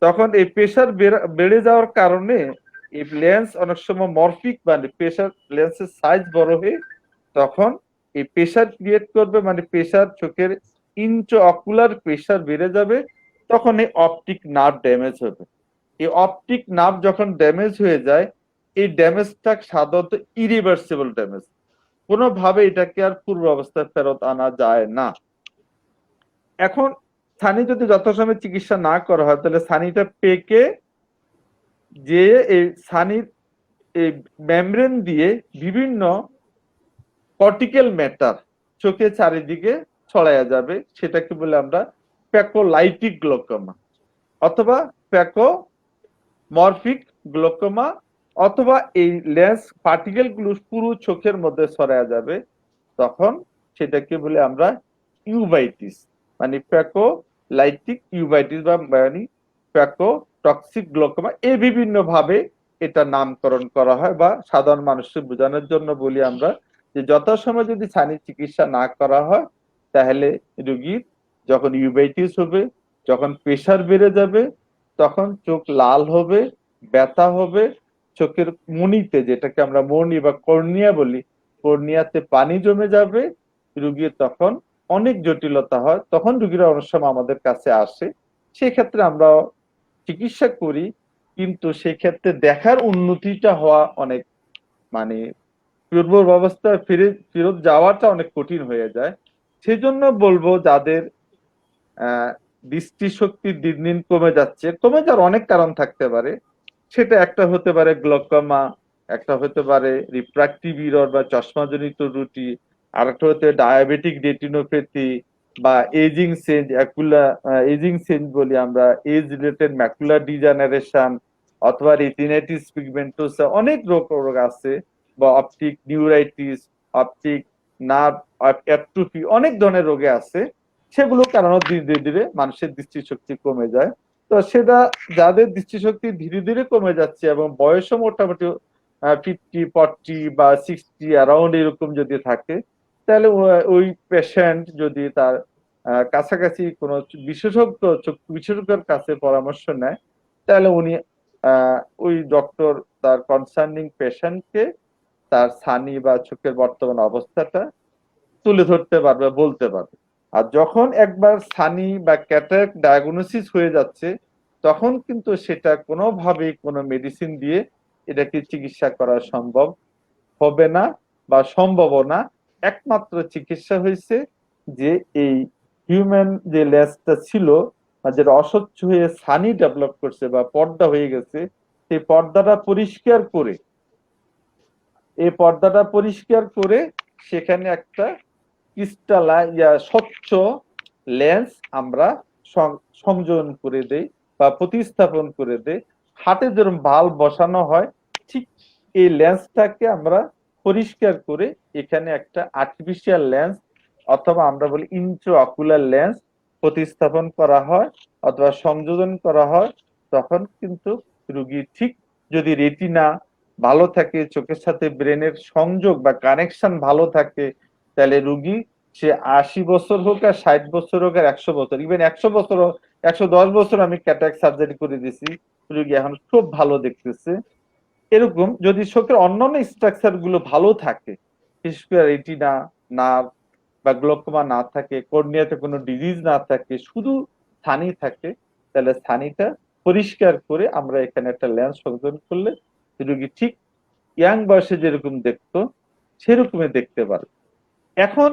তখন এই প্রেসার বেড়ে যাওয়ার কারণে এই লেন্স অনেক সময় মরফিক মানে প্রেসার লেন্সের সাইজ বড় হয়ে তখন এই প্রেসার ক্রিয়েট করবে, মানে প্রেসার চোখের ইন্ট্রা অকুলার প্রেসার বেড়ে যাবে, তখন এই অপটিক নার্ভ ড্যামেজ হবে। এই অপটিক নার্ভ যখন ড্যামেজ হয়ে যায় এই ড্যামেজটা সাধারণত ইরিভার্সিবল ড্যামেজ, কোনোভাবে এটাকে আর পূর্ব অবস্থায় ফেরত আনা যায় না। এখন ছানি যদি যথাসময়ে চিকিৎসা না করা হয় তাহলে ছানিটা পেকে যে এই ছানির এই মেমব্রেন দিয়ে বিভিন্ন কর্টিক্যাল ম্যাটার চোখে চারিদিকে ছড়ায়া যাবে, সেটাকে বলে আমরা প্যাকোলাইটিক গ্লোকোমা অথবা প্যাকোমরফিক গ্লোকোমা, অথবা এই লেন্স পার্টিকেল গুলো পুরো চোখের মধ্যে ছড়ায়া যাবে, তখন সেটাকে বলে আমরা ইউভাইটিস, মানে প্যাকোলাইটিক ইউভাইটিস বা মানে প্যাকোটক্সিক গ্লোকোমা। এই বিভিন্ন ভাবে এটা নামকরণ করা হয়, বা সাধারণ মানুষকে বোঝানোর জন্য বলি আমরা যে যথাসময়ে যদি ছানি চিকিৎসা না করা হয় তাহলে রোগীর যখন ইউভাইটিস হবে, যখন প্রেসার বেড়ে যাবে, তখন চোখ লাল হবে, ব্যথা হবে, চোখের মণিতে, যেটাকে আমরা মণি বা কর্নিয়া বলি, কর্নিয়াতে পানি জমে যাবে, রোগীর তখন অনেক জটিলতা হয়, তখন রোগীরা অনেক সময় আমাদের কাছে আসে, সেক্ষেত্রে আমরা চিকিৎসা করি, কিন্তু সেক্ষেত্রে দেখার উন্নতিটা হওয়া অনেক মানে পূর্ব ব্যবস্থায় ফেরত যাওয়াটা অনেক কঠিন হয়ে যায়। সেজন্য বলবো যাদের দৃষ্টিশক্তি দিন দিন কমে যাচ্ছে, কমে যাওয়ার অনেক কারণ থাকতে পারে, সেটা একটা হতে পারে গ্লোকোমা, একটা হতে পারে রিফ্রাক্টিভ ইরর বা চশমাজনিত ত্রুটি, আর একটা হতে ডায়াবেটিক রেটিনোপ্যাথি বা এজিং চেঞ্জ, এজিং চেঞ্জ বলি আমরা, এজ রিলেটেড ম্যাকুলার ডিজেনারেশন, অথবা রেটিনাইটিস পিগমেন্টোসা, অনেক রোগ আছে, বা optic neuritis, optic nerve atrophy, অনেক ধরনের রোগে আছে। সেগুলো কারণে ধীরে ধীরে মানুষের দৃষ্টিশক্তি কমে যায়। তো সেটা যাদের দৃষ্টিশক্তি ধীরে ধীরে কমে যাচ্ছে এবং বয়সও মোটামুটি 50, 40 বা 60 অ্যারাউন্ড এরকম যদি থাকে, তাহলে ওই পেশেন্ট যদি তার কাছাকাছি কোনো বিশেষজ্ঞের কাছে পরামর্শ নেয়, তাহলে উনি ওই ডক্টর তার কনসার্নিং পেশেন্টকে তার ছানি বা চোখের বর্তমান অবস্থাটা তুলে ধরতে পারবে, বলতে পারবে। আর যখন একবার সানি বা ক্যাটারাক্ট ডায়াগনোসিস হয়ে যাচ্ছে, তখন কিন্তু সেটা কোনোভাবেই কোনো মেডিসিন দিয়ে এটাকে চিকিৎসা করা সম্ভব হবে না বা সম্ভবও না। একমাত্র চিকিৎসা হয়েছে যে এই হিউম্যান যে লেন্সটা ছিল বা যেটা অস্বচ্ছ হয়ে সানি ডেভেলপ করছে বা পর্দা হয়ে গেছে, সেই পর্দাটা পরিষ্কার করে, এই পর্দাটা পরিষ্কার করে সেখানে একটা স্বচ্ছ লেন্স আমরা সংযোজন করে দেই বা প্রতিস্থাপন করে দেই। হাতে যেরকম বাল্ব বসানো হয়, ঠিক এই লেন্সটাকে আমরা পরিষ্কার করে এখানে একটা আর্টিফিশিয়াল লেন্স অথবা আমরা বলি ইন্ট্রাঅকুলার লেন্স প্রতিস্থাপন করা হয় অথবা সংযোজন করা হয়। তখন কিন্তু রোগী ঠিক, যদি রেটিনা ভালো থাকে, চোখের সাথে ব্রেনের সংযোগ বা কানেকশন ভালো থাকে, তাহলে রোগী সে 80 বছর হোক আর 60 বছর হোক আর 100 বছর, ইভেন 100 বছর, 110 বছর আমি ক্যাটারাক্ট সার্জারি করে দিছি, রোগী এখন খুব ভালো দেখতেছে। এরকম যদি চোখের অন্যান্য স্ট্রাকচার গুলো ভালো থাকে, বিশেষ করে রেটিনা, নার্ভ বা গ্লোকোমা না থাকে, কর্নিয়াতে কোনো ডিজিজ না থাকে, শুধু ছানি থাকে, তাহলে ছানিটা পরিষ্কার করে আমরা এখানে একটা লেন্স সংযোজন করলে রোগী ঠিক ইয়াং বয়সে যেরকম দেখতো সেরকমই দেখতে পারবে। এখন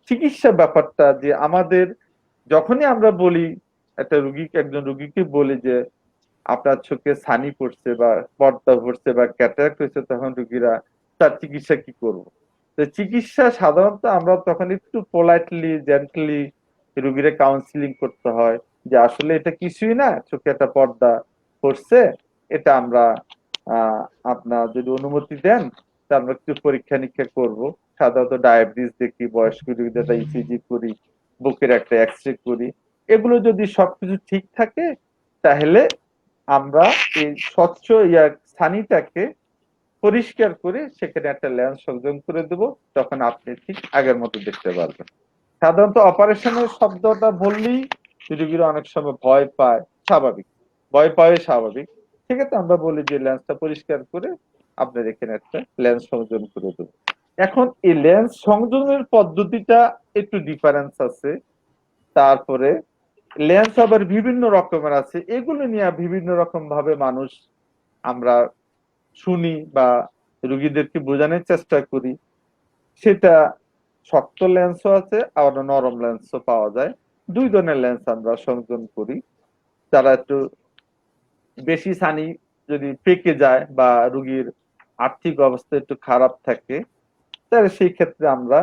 চিকিৎসা ব্যাপারটা যে আমাদের, যখনই আমরা বলি একটা রোগীকে, একজন রোগীকে বলি যে আপনার চোখে ছানি পড়ছে বা পর্দা পড়ছে বা ক্যাটারাক্ট হয়েছে, তখন রোগীরা তার চিকিৎসা কি করব? তো চিকিৎসা সাধারণত আমরা তখন একটু পোলাইটলি, জেন্টলি রোগীরা কাউন্সিলিং করতে হয় যে আসলে এটা কিছুই না, চোখে একটা পর্দা পড়ছে, এটা আমরা আপনার যদি অনুমতি দেন তা আমরা একটু পরীক্ষা নিরীক্ষা করবো। সাধারণত ডায়াবেটিস দেখি, বয়স্ক রোগীদের ইসিজি করি, বুকের একটা এক্সরে করি। এগুলো যদি সবকিছু ঠিক থাকে, তাহলে আমরা এই স্বচ্ছ ছানিটাকে পরিষ্কার করে সেখানে একটা লেন্স সংযোজন করে দেব, তখন আপনি ঠিক আগের মতো দেখতে পারবেন। সাধারণত অপারেশনের শব্দটা বললেই রোগীরা অনেক সময় ভয় পায়, স্বাভাবিক, ভয় পায় স্বাভাবিক। সেক্ষেত্রে আমরা বলি যে লেন্সটা পরিষ্কার করে আপনার এখানে একটা লেন্স সংযোজন করে দেব। এখন এই লেন্স সংযোজনের পদ্ধতিটা একটু ডিফারেন্স আছে। তারপরে লেন্স আবার বিভিন্ন রকমের আছে, এগুলো নিয়ে বিভিন্ন রকম ভাবে মানুষ আমরা শুনি বা রোগীদেরকে বোঝানোর চেষ্টা করি। সেটা শক্ত লেন্সও আছে, আবার নরম লেন্সও পাওয়া যায়। দুই ধরনের লেন্স আমরা সংযোজন করি। তারা একটু বেশি ছানি যদি পেকে যায় বা রোগীর আর্থিক অবস্থা একটু খারাপ থাকে, তাহলে সেই ক্ষেত্রে আমরা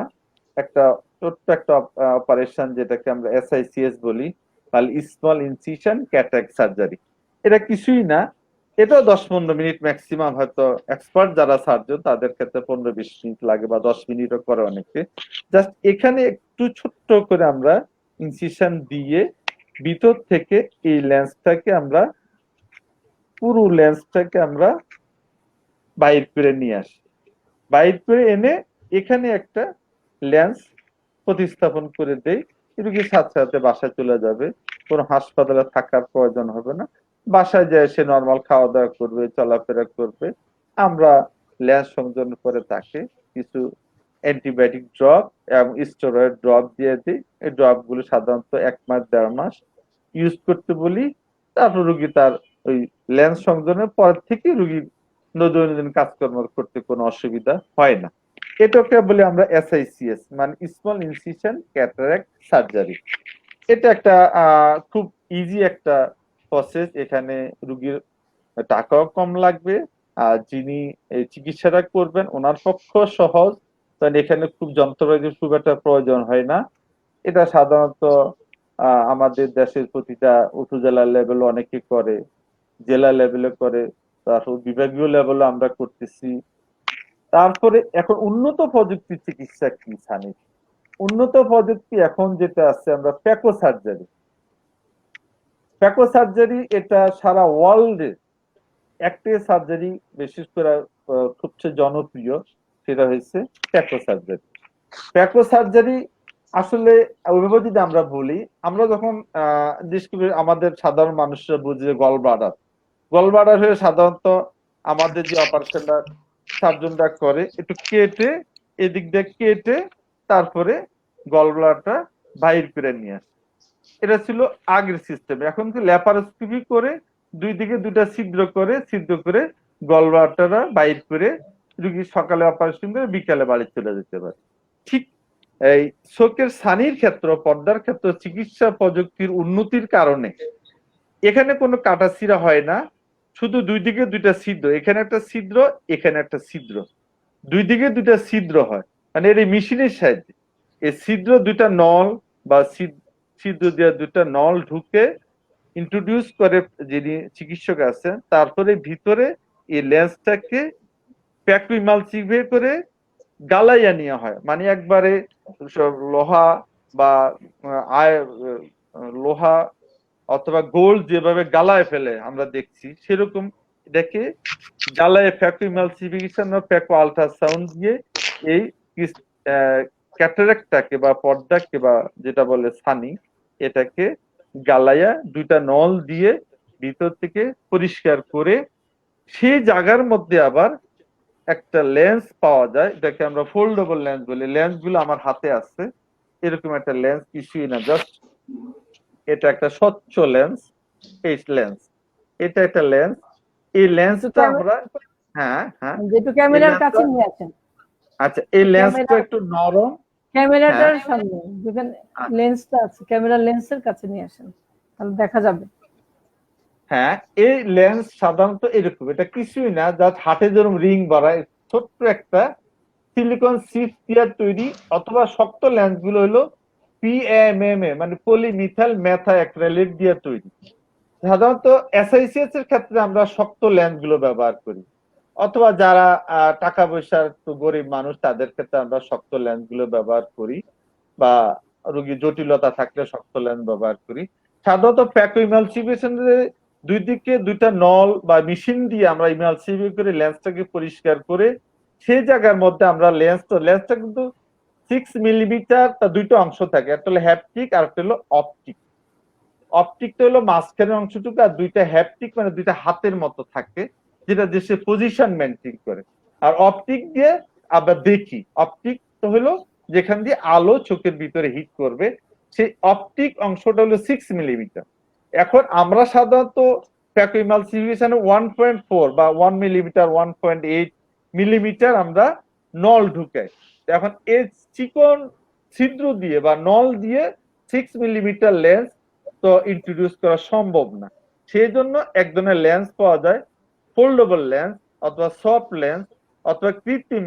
একটা ছোট্ট একটা অপারেশন, যেটাকে আমরা SICS বলি, তাহলে স্মল ইনসিশন ক্যাটারাক্ট সার্জারি। এটা কিছুই না, এটাও 10-15 মিনিট ম্যাক্সিমাম, হয়তো এক্সপার্ট যারা সার্জন তাদের ক্ষেত্রে 15-20 মিনিট লাগে বা 10 মিনিটও করে অনেকে। জাস্ট এখানে একটু ছোট্ট করে আমরা ইনসিশন দিয়ে ভিতর থেকে এই লেন্সটাকে আমরা, পুরো লেন্সটাকে আমরা বাইর করে নিয়ে আসি। বাইর করে এনে এখানে একটা লেন্স প্রতিস্থাপন করে দেই, রোগীর সাথে সাথে বাসায় চলে যাবে, কোনো হাসপাতালে থাকার প্রয়োজন হবে না। বাসায় যায় সে নর্মাল খাওয়া দাওয়া করবে, চলাফেরা করবে। আমরা লেন্স সংযোজন করে তাকে কিছু অ্যান্টিবায়োটিক ড্রপ এবং স্টেরয়েড ড্রপ দিয়ে দিই। এই ড্রপ গুলো সাধারণত 1 মাস 1.5 মাস ইউজ করতে বলি। তারপর রোগী তার ওই লেন্স সংযোজনের পর থেকে রোগীর দৈনন্দিন কাজকর্ম করতে কোনো অসুবিধা হয় না। এটাকে বলি আমরা SICS, মানে স্মল ইনসিশন ক্যাটারাক্ট সার্জারি। এটা একটা খুব ইজি একটা প্রসেস। এখানে রোগীর টাকাও কম লাগবে, আর যিনি এই চিকিৎসাটা করবেন ওনার পক্ষ সহজ, কারণ এখানে খুব যন্ত্রপাতির খুব একটা প্রয়োজন হয় না। এটা সাধারণত আমাদের দেশের প্রতিটা উপজেলা লেভেলে অনেকে করে, জেলা লেভেলে করে, তারপর বিভাগীয় লেভেলে আমরা করতেছি। তারপরে এখন উন্নত প্রযুক্তির চিকিৎসা কি ছানি? উন্নত প্রযুক্তি এখন যেটা আছে আমরা প্যাকো সার্জারি। প্যাকো সার্জারি এটা সারা ওয়ার্ল্ডে একটাই সার্জারি বিশেষ করে সবচেয়ে জনপ্রিয়, সেটা হচ্ছে প্যাকো সার্জারি। প্যাকো সার্জারি আসলে ওইভাবে যদি আমরা বলি, আমরা যখন আমাদের সাধারণ মানুষরা বুঝে গলব্লাডার হয়ে সাধারণত আমাদের যে অপারেশনটা সার্জনরা করে, একটু কেটে, এদিক দিয়ে কেটে তারপরে গলব্লাডারটা বাইর করে নিয়ে আসে। এটা ছিল আগের সিস্টেম। এখন কি ল্যাপারোস্কোপি করে দুই দিকে দুটা ছিদ্র করে গলব্লাডারটা বাইর করে রুগী সকালে অপারেশন করে বিকালে বাড়ি চলে যেতে পারে। ঠিক এই চোখের ছানির ক্ষেত্র, পর্দার ক্ষেত্র চিকিৎসা প্রযুক্তির উন্নতির কারণে এখানে কোনো কাটাছিড়া হয় না, শুধু দুই দিকে দুইটা ছিদ্র, এখানে একটা ছিদ্র, এখানে একটা ছিদ্র, দুই দিকে দুইটা ছিদ্র হয়। মানে এর মেশিনের সাহায্যে এই ছিদ্র দুইটা নল বা ছিদ্র দিয়ে দুইটা নল ঢুকে ইন্ট্রোডিউস করে যিনি চিকিৎসক আছেন, তারপরে ভিতরে এই লেন্সটাকে প্যাকুইমালচিভে করে গালাইয়া নেওয়া হয়। মানে একবারে সব লোহা বা লোহা অথবা গোল্ড যেভাবে গালায় ফেলে আমরা দেখছি, সেরকম এটাকে গালায় প্যাকুইমালসিফিকেশন বা প্যাকো আল্ট্রাসাউন্ড দিয়ে এই ক্যাটারাক্টটাকে বা পর্দাকে বা যেটা বলে ছানি, এটাকে গালাইয়া দুইটা নল দিয়ে ভিতর থেকে পরিষ্কার করে সেই জায়গার মধ্যে আবার একটা লেন্স পাওয়া যায়, এটাকে আমরা ফোল্ডেবল লেন্স বলি। লেন্স গুলো আমার হাতে আছে, এরকম একটা লেন্স, কিছুই না, জাস্ট এটা একটা স্বচ্ছ লেন্স। এই লেন্স, এটা একটা লেন্স। এই লেন্সটা আমরা হ্যাঁ হ্যাঁ যেটু ক্যামেরার কাছে নিয়ে আসেন। আচ্ছা, এই লেন্সটা একটু নরম, ক্যামেরাটার সামনে যেখানে লেন্সটা আছে, ক্যামেরার লেন্সের কাছে নিয়ে আসেন, তাহলে দেখা যাবে। হ্যাঁ, এই লেন্স সাধারণত এরকম, এটা কিছুই না, জাস্ট হাতে যেরকম রিং বাড়ায় ছোট্ট একটা সিলিকন চিপ দিয়ে তৈরি, অথবা শক্ত লেন্স গুলো হলো পিএমএমএ মানে পলিমিথাইল মেথা অ্যাক্রিলেট দিয়ে তৈরি। সাধারণত এসআইসিএস এর ক্ষেত্রে আমরা শক্ত লেন্স গুলো ব্যবহার করি, অথবা যারা টাকা পয়সার একটু গরিব মানুষ, তাদের ক্ষেত্রে আমরা শক্ত লেন্স গুলো ব্যবহার করি, বা রোগী জটিলতা থাকলে শক্ত লেন্স ব্যবহার করি। সাধারণত প্যাকো ইমালসিফিকেশনের দুই দিকে দুইটা নল বা মেশিন দিয়ে আমরা ইমালসিফিকেশন করে লেন্সটাকে পরিষ্কার করে সেই জায়গার মধ্যে আমরা লেন্সটা কিন্তু 6 মিলিমিটার, তার দুইটা অংশ থাকে, একটা হলো হ্যাপটিক আর একটা হলো অপটিক। অপটিকটা হলো মাঝখানের অংশটুকু, আর দুইটা হ্যাপটিক মানে দুইটা হাতের মতো থাকে, যেটা দেশে পজিশন মেনটেন করে। আর অপটিক দিয়ে আমরা দেখি, অপটিক তো হলো যেখান দিয়ে আলো চোখের ভিতরে হিট করবে, সেই অপটিক অংশটা হলো 6 মিলিমিটার। এখন আমরা সাধারণত প্যাকোইমালসিফিকেশনে 1.4 বা 1 মিলিমিটার 1.8 মিলিমিটার আমরা নল ঢুকাই। এখন এই চিকন ছিদ্র দিয়ে বা নল দিয়ে 6 মিলিমিটার লেন্স তো ইন্ট্রোডিউস করা সম্ভব না। সেই জন্য এক ধরনের লেন্স পাওয়া যায়, ফোল্ডেবল লেন্স অথবা সফট লেন্স অথবা কৃত্রিম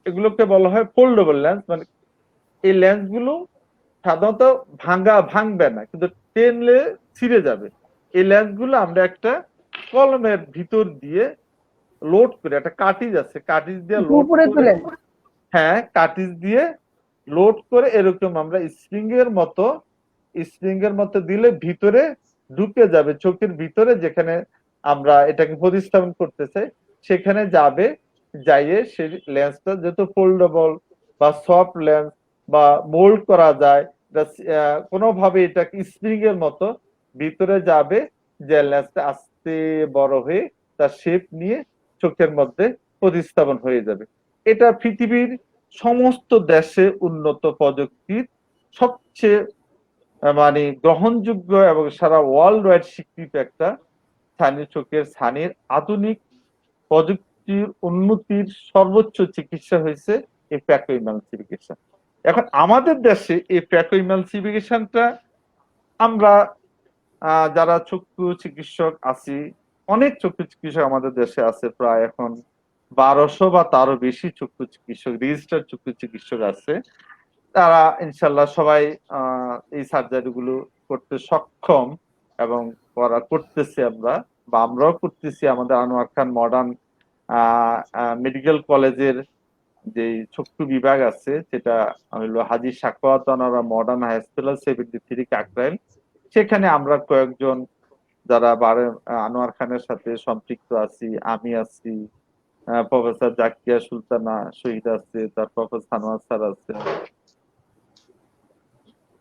এগুলোকে বলা হয় ফোল্ডেবল লেন্স। মানে এই লেন্স গুলো সাধারণত ভাঙবে না, কিন্তু টেনলে ছিঁড়ে যাবে। এই লেন্স গুলো আমরা একটা কলমের ভিতর দিয়ে লোড করে, একটা কাটিজ আছে, কাটিজ দিয়ে লোড করে, হ্যাঁ কাটিজ দিয়ে লোড করে এরকম আমরা স্প্রিং এর মতো দিলে ভিতরে ঢুকে যাবে, চোখের ভিতরে যেখানে আমরা এটাকে প্রতিস্থাপন করতে চাই সেখানে যাবে, যাইয়ে সেই লেন্সটা যেহেতু ফোল্ডেবল বা সফট লেন্স বা মোল্ড করা যায়, কোনোভাবে এটা স্প্রিং এর মতো ভিতরে যাবে, যে লেন্সটা আস্তে বড় হয়ে তার শেপ নিয়ে চোখের মধ্যে প্রতিস্থাপন হয়ে যাবে। এটা পৃথিবীর সমস্ত দেশে উন্নত প্রযুক্তির সবচেয়ে মানে গ্রহণযোগ্য এবং সারা ওয়ার্ল্ড ওয়াইড স্বীকৃত একটা চোখের ছানির আধুনিক প্রযুক্তির উন্নতির সর্বোচ্চ চিকিৎসা হয়েছে এই প্যাকো ইমালসিফিকেশন। এখন আমাদের দেশে এই প্যাকো ইমালসিফিকেশনটা আমরা যারা চক্ষু চিকিৎসক আছি, অনেক চক্ষু চিকিৎসক আমাদের দেশে আছে, প্রায় এখন 1200 বা তারও বেশি চক্ষু চিকিৎসক, রেজিস্টার্ড চক্ষু চিকিৎসক আছে। তারা ইনশাল্লাহ সবাই এই সার্জারি গুলো করতে সক্ষম এবং করতেছি আমরা, বা আমরাও করতেছি। আমাদের আনোয়ার খান মডার্ন মেডিকেল কলেজের যে চক্ষু বিভাগ আছে, সেটা হলো Haji Sakhawat modern high hospital 73 Kakrail, সেখানে আমরা কয়েকজন যারা আনোয়ার খানের সাথে সম্পৃক্ত আছি, আমি আছি, প্রফেসর জাকিয়া সুলতানা শহীদ আছে, তার প্রফেসর সানোয়ার স্যার আছে,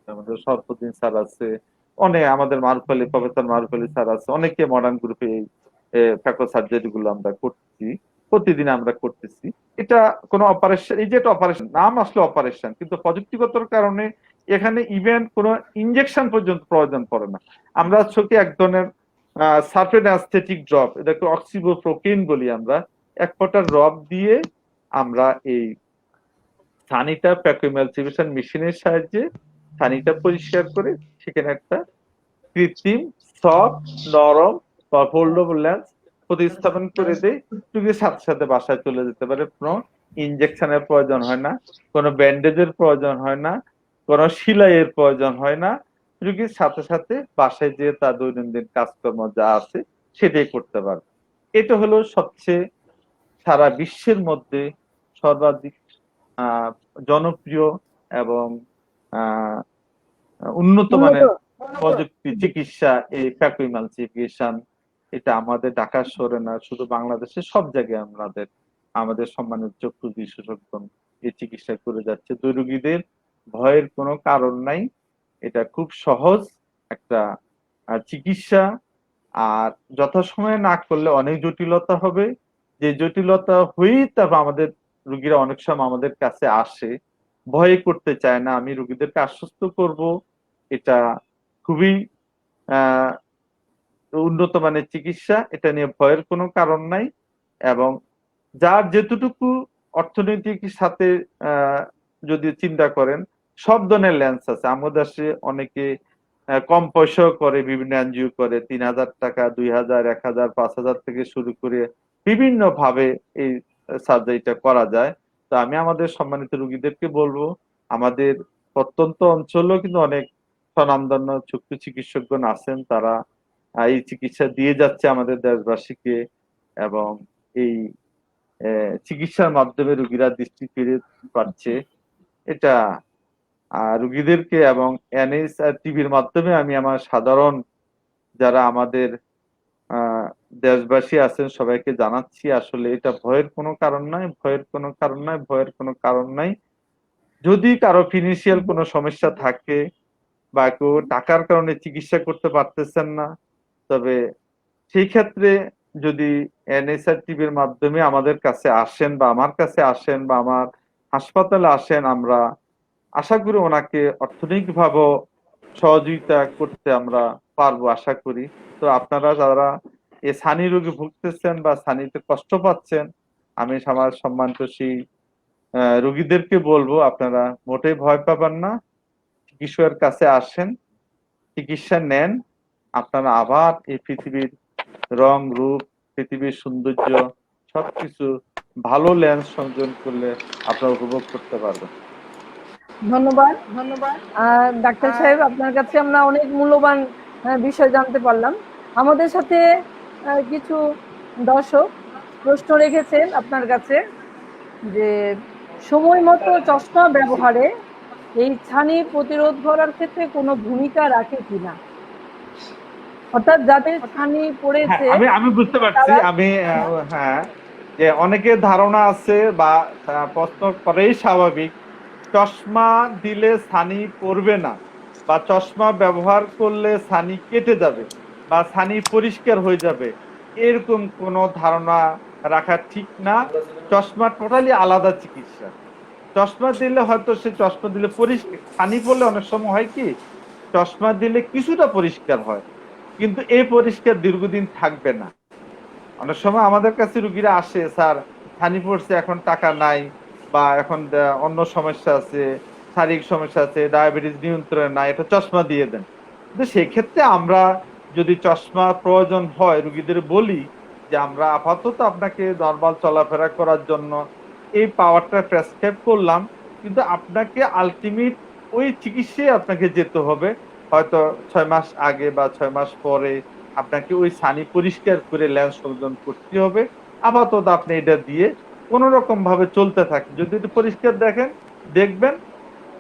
আমাদের সরফুদ্দিন স্যার আছে, অনেক আমাদের প্রফেসর মারুফ আলী স্যার আছে, অনেকে মডার্ন গ্রুপে এই ফ্যাকো সার্জারি গুলো আমরা করছি। প্রতিদিন আমরা করতেছি। এটা কোনো অপারেশন, এই যে এটা অপারেশন, নাম আসলে অপারেশন, কিন্তু প্রযুক্তিগতর কারণে এখানে ইভেন কোনো ইনজেকশন পর্যন্ত প্রয়োজন পড়ে না। আমরা চোখে এক ধরনের সার্ফেন অ্যাস্থেটিক ড্রপ, এটাকে অক্সিবোপ্রোকেইন বলি আমরা, এক ফোঁটা ড্রপ দিয়ে আমরা এই ছানিটা প্যাকুইমালসিভেশন মেশিনের সাহায্যে ছানিটা পরিষ্কার করে সেখানে একটা কৃত্রিম সফট নরম বা ফোল্ডেবল লেন্স প্রতিস্থাপন করে দেয়। রোগীর সাথে সাথে বাসায় চলে যেতে পারে। কোনো ইনজেকশনের প্রয়োজন হয় না, কোনো ব্যান্ডেজের প্রয়োজন হয় না, কোনো সেলাইয়ের প্রয়োজন হয় না। রোগীর সাথে সাথে বাসায় যেয়ে তার দৈনন্দিন কাজকর্ম যা আছে সেটাই করতে পারবে। এটা হলো সবচেয়ে সারা বিশ্বের মধ্যে সর্বাধিক আহ, জনপ্রিয় এবং আহ, উন্নত মানের প্রযুক্তি চিকিৎসা এই প্যাকুইমালসিফিকেশন। এটা আমাদের ঢাকা শহরে না, শুধু বাংলাদেশের সব জায়গায় আমাদের সম্মানিত চক্ষু বিশেষজ্ঞ এই চিকিৎসা করে যাচ্ছে। তো রোগীদের ভয়ের কোনো কারণ নাই, এটা খুব সহজ একটা চিকিৎসা। আর যথাসময়ে না করলে অনেক জটিলতা হবে, যে জটিলতা হয়েই তারপর আমাদের রোগীরা অনেক সময় আমাদের কাছে আসে, ভয় করতে চায় না। আমি রোগীদেরকে আশ্বস্ত করব এটা খুবই আহ উন্নত মানের চিকিৎসা, এটা নিয়ে ভয়ের কোনো কারণ নাই। এবং যার যেতটুকু অর্থনৈতিক সাথে যদি চিন্তা করেন, সব ধরনের লেন্স আছে আমাদের দেশে। অনেকে কম পয়সাও করে, বিভিন্ন এনজিও করে, ৩,০০০ টাকা, ২,০০০, ১,০০০, ৫,০০০ থেকে শুরু করে বিভিন্ন ভাবে এই সার্জারিটা করা যায়। তো আমি আমাদের সম্মানিত রোগীদেরকে বলবো, আমাদের প্রত্যন্ত অঞ্চলেও কিন্তু অনেক স্বনামধন্য চক্ষু চিকিৎসকগণ আছেন, তারা এই চিকিৎসা দিয়ে যাচ্ছে আমাদের দেশবাসীকে। এবং এই চিকিৎসার মাধ্যমে রোগীরা দৃষ্টি ফিরে পাচ্ছে। এটা রোগীদেরকে এবং এনএসআর টিভির মাধ্যমে আমি আমার সাধারণ যারা আমাদের দেশবাসী আছেন সবাইকে জানাচ্ছি, আসলে এটা ভয়ের কোনো কারণ নাই, ভয়ের কোনো কারণ নাই, ভয়ের কোনো কারণ নাই। যদি কারো ফিনান্সিয়াল কোনো সমস্যা থাকে বা কেউ টাকার কারণে চিকিৎসা করতে পারতেছেন না, তবে সেই ক্ষেত্রে যদি এনএসআর টিভির মাধ্যমে আমাদের কাছে আসেন বা আমার কাছে আসেন বা আমার হাসপাতালে আসেন, আমরা আশা করি ওনাকে অর্থনৈতিকভাবে সহযোগিতা করতে আমরা পারবো, আশা করি। তো আপনারা যারা এই ছানি রোগে ভুগতেছেন বা ছানিতে কষ্ট পাচ্ছেন, আমি আমার সম্মানিত সেই রোগীদেরকে বলবো আপনারা মোটেই ভয় পাবেন না, চিকিৎসকের কাছে আসেন, চিকিৎসা নেন। আপনারা আবার এই পৃথিবীর রং রূপ, পৃথিবীর সৌন্দর্য সবকিছু ভালো লেন্স সংযোজন করলে আপনারা উপভোগ করতে পারবেন। ধন্যবাদ। ডাক্তার সাহেব, আপনার কাছে আমরা অনেক মূল্যবান বিষয় জানতে পারলাম। আমাদের সাথে কিছু দর্শক প্রশ্ন রেখেছেন আপনার কাছে যে সময় মতো চশমা ব্যবহারে এই ছানি প্রতিরোধ করার ক্ষেত্রে কোনো ভূমিকা রাখে কিনা, অর্থাৎ যাদের ছানি পড়েছে। আমি বুঝতে পারছি। আমি হ্যাঁ, যে অনেকের ধারণা আছে বা প্রশ্ন করেই স্বাভাবিক, চশমা দিলে ছানি পড়বে না বা চশমা ব্যবহার করলে ছানি কেটে যাবে বা ছানি পরিষ্কার হয়ে যাবে, এরকম কোনো ধারণা রাখা ঠিক না। চশমা টোটালি আলাদা চিকিৎসা। চশমা দিলে হয়তো সে চশমা দিলে পরিষ্কার, ছানি পড়লে অনেক সময় হয় কি, চশমা দিলে কিছুটা পরিষ্কার হয়, কিন্তু এই পরিষ্কার দীর্ঘদিন থাকবে না। অনেক সময় আমাদের কাছে রুগীরা আসে, স্যার ছানি পড়ছে, এখন টাকা নাই বা এখন অন্য সমস্যা আছে, শারীরিক সমস্যা আছে, ডায়াবেটিস নিয়ন্ত্রণে নাই, এটা চশমা দিয়ে দেন। কিন্তু সেক্ষেত্রে আমরা যদি চশমা প্রয়োজন হয় রুগীদের বলি যে আমরা আপাতত আপনাকে নরমাল চলাফেরা করার জন্য এই পাওয়ারটা প্রেসক্রাইব করলাম, কিন্তু আপনাকে আলটিমেট ওই চিকিৎসায় আপনাকে যেতে হবে। হয়তো 6 মাস আগে বা 6 মাস পরে আপনাকে ওই ছানি পরিষ্কার করে লেন্স সংযোজন করতে হবে। আপাতত আপনি এটা দিয়ে কোন রকম ভাবে চলতে থাকেন, যদি এটা পরিষ্কার দেখবেন,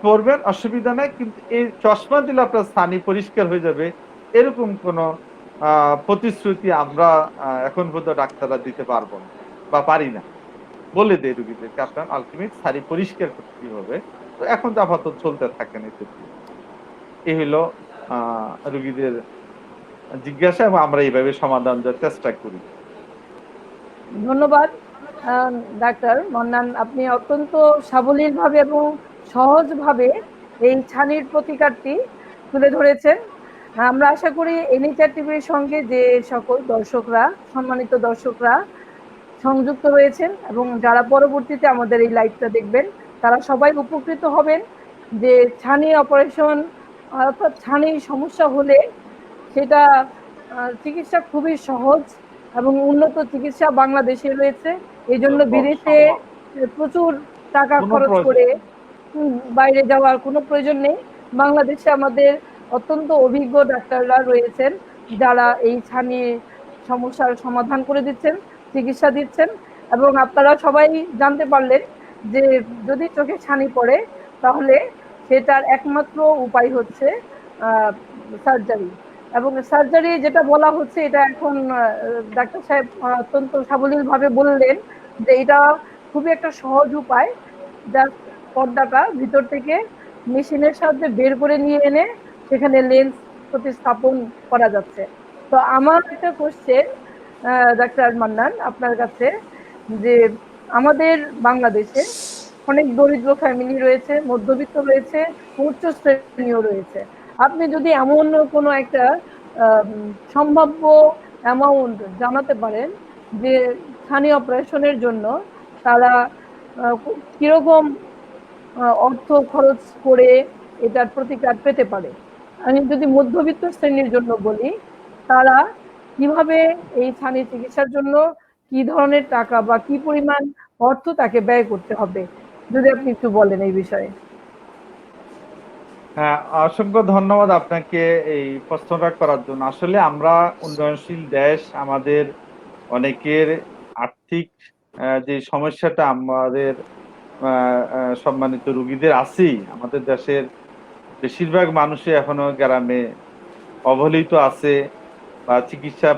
পড়বেন, অসুবিধা নাই। কিন্তু এই চশমা দিলে আপনার ছানি পরিষ্কার হয়ে যাবে এরকম কোন প্রতিশ্রুতি আমরা এখন পর্যন্ত ডাক্তাররা দিতে পারবো না বা পারি না। বলে দেয় রুগীদেরকে আপনার আলটিমেট ছানি পরিষ্কার করতে হবে। তো এখন তো আপাতত চলতে থাকেন। এই হলো রুগীদের জিজ্ঞাসা এবং আমরা এইভাবে সমাধান দেওয়ার চেষ্টা করি। ধন্যবাদ। আহ, ডাক্তার মান্নান, আপনি অত্যন্ত সাবলীলভাবে এবং সহজভাবে এই ছানির প্রতিকারটি তুলে ধরেছেন। আমরা আশা করি এনএচআর টিভির সঙ্গে যে সকল দর্শকরা, সম্মানিত দর্শকরা সংযুক্ত রয়েছেন এবং যারা পরবর্তীতে আমাদের এই লাইভটা দেখবেন, তারা সবাই উপকৃত হবেন যে ছানি অপারেশন অর্থাৎ ছানির সমস্যা হলে সেটা চিকিৎসা খুবই সহজ এবং উন্নত চিকিৎসা বাংলাদেশে রয়েছে। এই জন্য বিদেশে প্রচুর টাকা কোনো খরচ প্রয়োজন করে নেই। বাইরে যাওয়ার কোনো প্রয়োজন নেই। বাংলাদেশে আমাদের অত্যন্ত অভিজ্ঞ ডাক্তাররা রয়েছেন যারা এই ছানি সমস্যার সমাধান করে দিচ্ছেন, চিকিৎসা দিচ্ছেন। এবং আপনারা সবাই জানতে পারলেন যে যদি চোখে ছানি পড়ে তাহলে সেটার একমাত্র উপায় হচ্ছে সার্জারি। এবং সার্জারি যেটা বলা হচ্ছে এটা এখন ডাক্তার সাহেব অত্যন্ত সাবলীলভাবে বললেন যে এটা খুবই একটা সহজ উপায়। জাস্ট পর্দাটা ভিতর থেকে মেশিনের সাহায্যে বের করে নিয়ে এনে সেখানে লেন্স প্রতিস্থাপন করা যাচ্ছে। তো আমার একটা কোশ্চেন ডাক্তার মান্নান আপনার কাছে, যে আমাদের বাংলাদেশে অনেক দরিদ্র ফ্যামিলি রয়েছে, মধ্যবিত্ত রয়েছে, উচ্চ শ্রেণীও রয়েছে। আপনি যদি এমন কোনো একটা সম্ভাব্য অ্যামাউন্ট জানাতে পারেন যে ছানি অপারেশনের জন্য তারা কিরকম অর্থ খরচ করে এটার প্রতিকার পেতে পারে। আমি যদি মধ্যবিত্ত শ্রেণীর জন্য বলি, তারা কিভাবে এই ছানি চিকিৎসার জন্য কি ধরনের টাকা বা কি পরিমাণ অর্থ তাকে ব্যয় করতে হবে, যদি আপনি একটু বলেন এই বিষয়ে। হ্যাঁ, অসংখ্য ধন্যবাদ আপনাকে এই প্রশ্নটা করার জন্য। আসলে আমরা উন্নয়নশীল দেশ, আমাদের অনেকের আর্থিক যে সমস্যাটা আমাদের সম্মানিত রোগীদের আছেই। আমাদের দেশের বেশিরভাগ মানুষই এখনো গ্রামে অবহেলিত আছে বা চিকিৎসা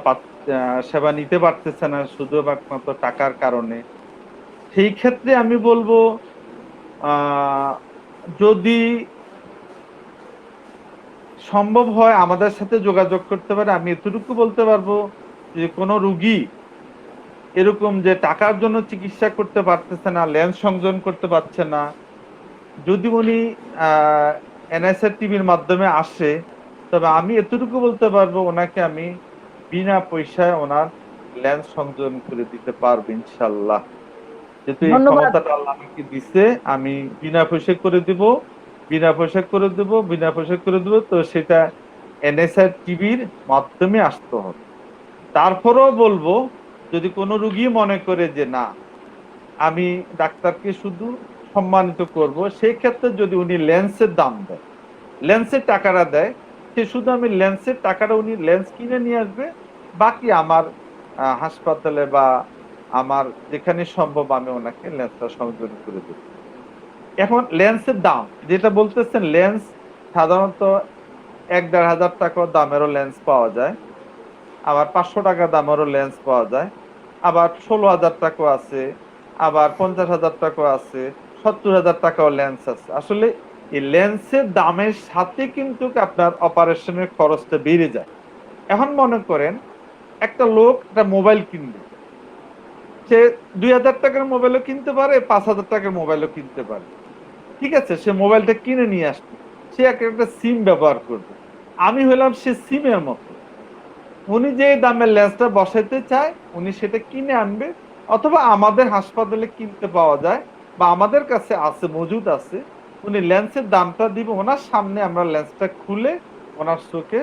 সেবা নিতে পারতেছে না শুধু একমাত্র টাকার কারণে। সেই ক্ষেত্রে আমি বলবো যদি সম্ভব হয় আমাদের সাথে যোগাযোগ করতে পারে। আমি এতটুকু বলতে পারবো যে কোনো রুগী এরকম যে টাকার জন্য চিকিৎসা করতে পারতেছে না, লেন্স সংযোজন করতে পারছে না, যদি উনি এনএসআর টিভির মাধ্যমে আসে, তবে আমি এতটুকু বলতে পারবো ওনাকে আমি বিনা পয়সায় ওনার লেন্স সংযোজন করে দিতে পারবো ইনশাল্লাহ। যেহেতু এই ধন্যবাদ। ক্ষমতাটা আল্লাহ আমাকে দিছে, আমি বিনা পয়সায় করে দিব, বিনা পয়সায় করে দেব, বিনা পয়সায় করে দেবো। তো সেটা এনএসআর টিভির মাধ্যমে আসতে হবে। তারপরেও বলবো, যদি কোনো রুগী মনে করে যে না আমি ডাক্তারকে শুধু সম্মানিত করব, সেই ক্ষেত্রে যদি উনি লেন্সের দাম দেয়, লেন্সের টাকাটা দেয়, সে শুধু আমি লেন্সের টাকাটা উনি লেন্স কিনে নিয়ে আসবে, বাকি আমার হাসপাতালে বা আমার যেখানে সম্ভব আমি ওনাকে লেন্সটা সংযোজন করে দেব। এখন লেন্সের দাম যেটা বলতেছেন, লেন্স সাধারণত 1-1.5 হাজার টাকা দামেরও লেন্স পাওয়া যায়, আবার 500 টাকা দামেরও লেন্স পাওয়া যায়, আবার 16,000 টাকা আছে, আবার 50,000 টাকা আছে, 70,000 টাকাও লেন্স আছে। আসলে এই লেন্সের দামের সাথে কিন্তু আপনার অপারেশনের খরচটা বেড়ে যায়। এখন মনে করেন একটা লোক একটা মোবাইল কিনবে, সে 2,000 টাকার মোবাইলও কিনতে পারে, 5,000 টাকার মোবাইলও কিনতে পারে। ঠিক আছে, সে মোবাইলটা কিনে নিয়ে আসবে, সে একটা সিম ব্যবহার করবে। আমি হলাম সে সিমের মতো, উনি যে দামের লেন্সটা বসাইতে চায় উনি সেটা কিনে আনবে, অথবা আমাদের হাসপাতালে কিনতে পাওয়া যায় বা আমাদের কাছে আছে, মজুদ আছে। উনি লেন্সের দামটা দিবে, ওনার সামনে আমরা লেন্সটা খুলে ওনার চোখে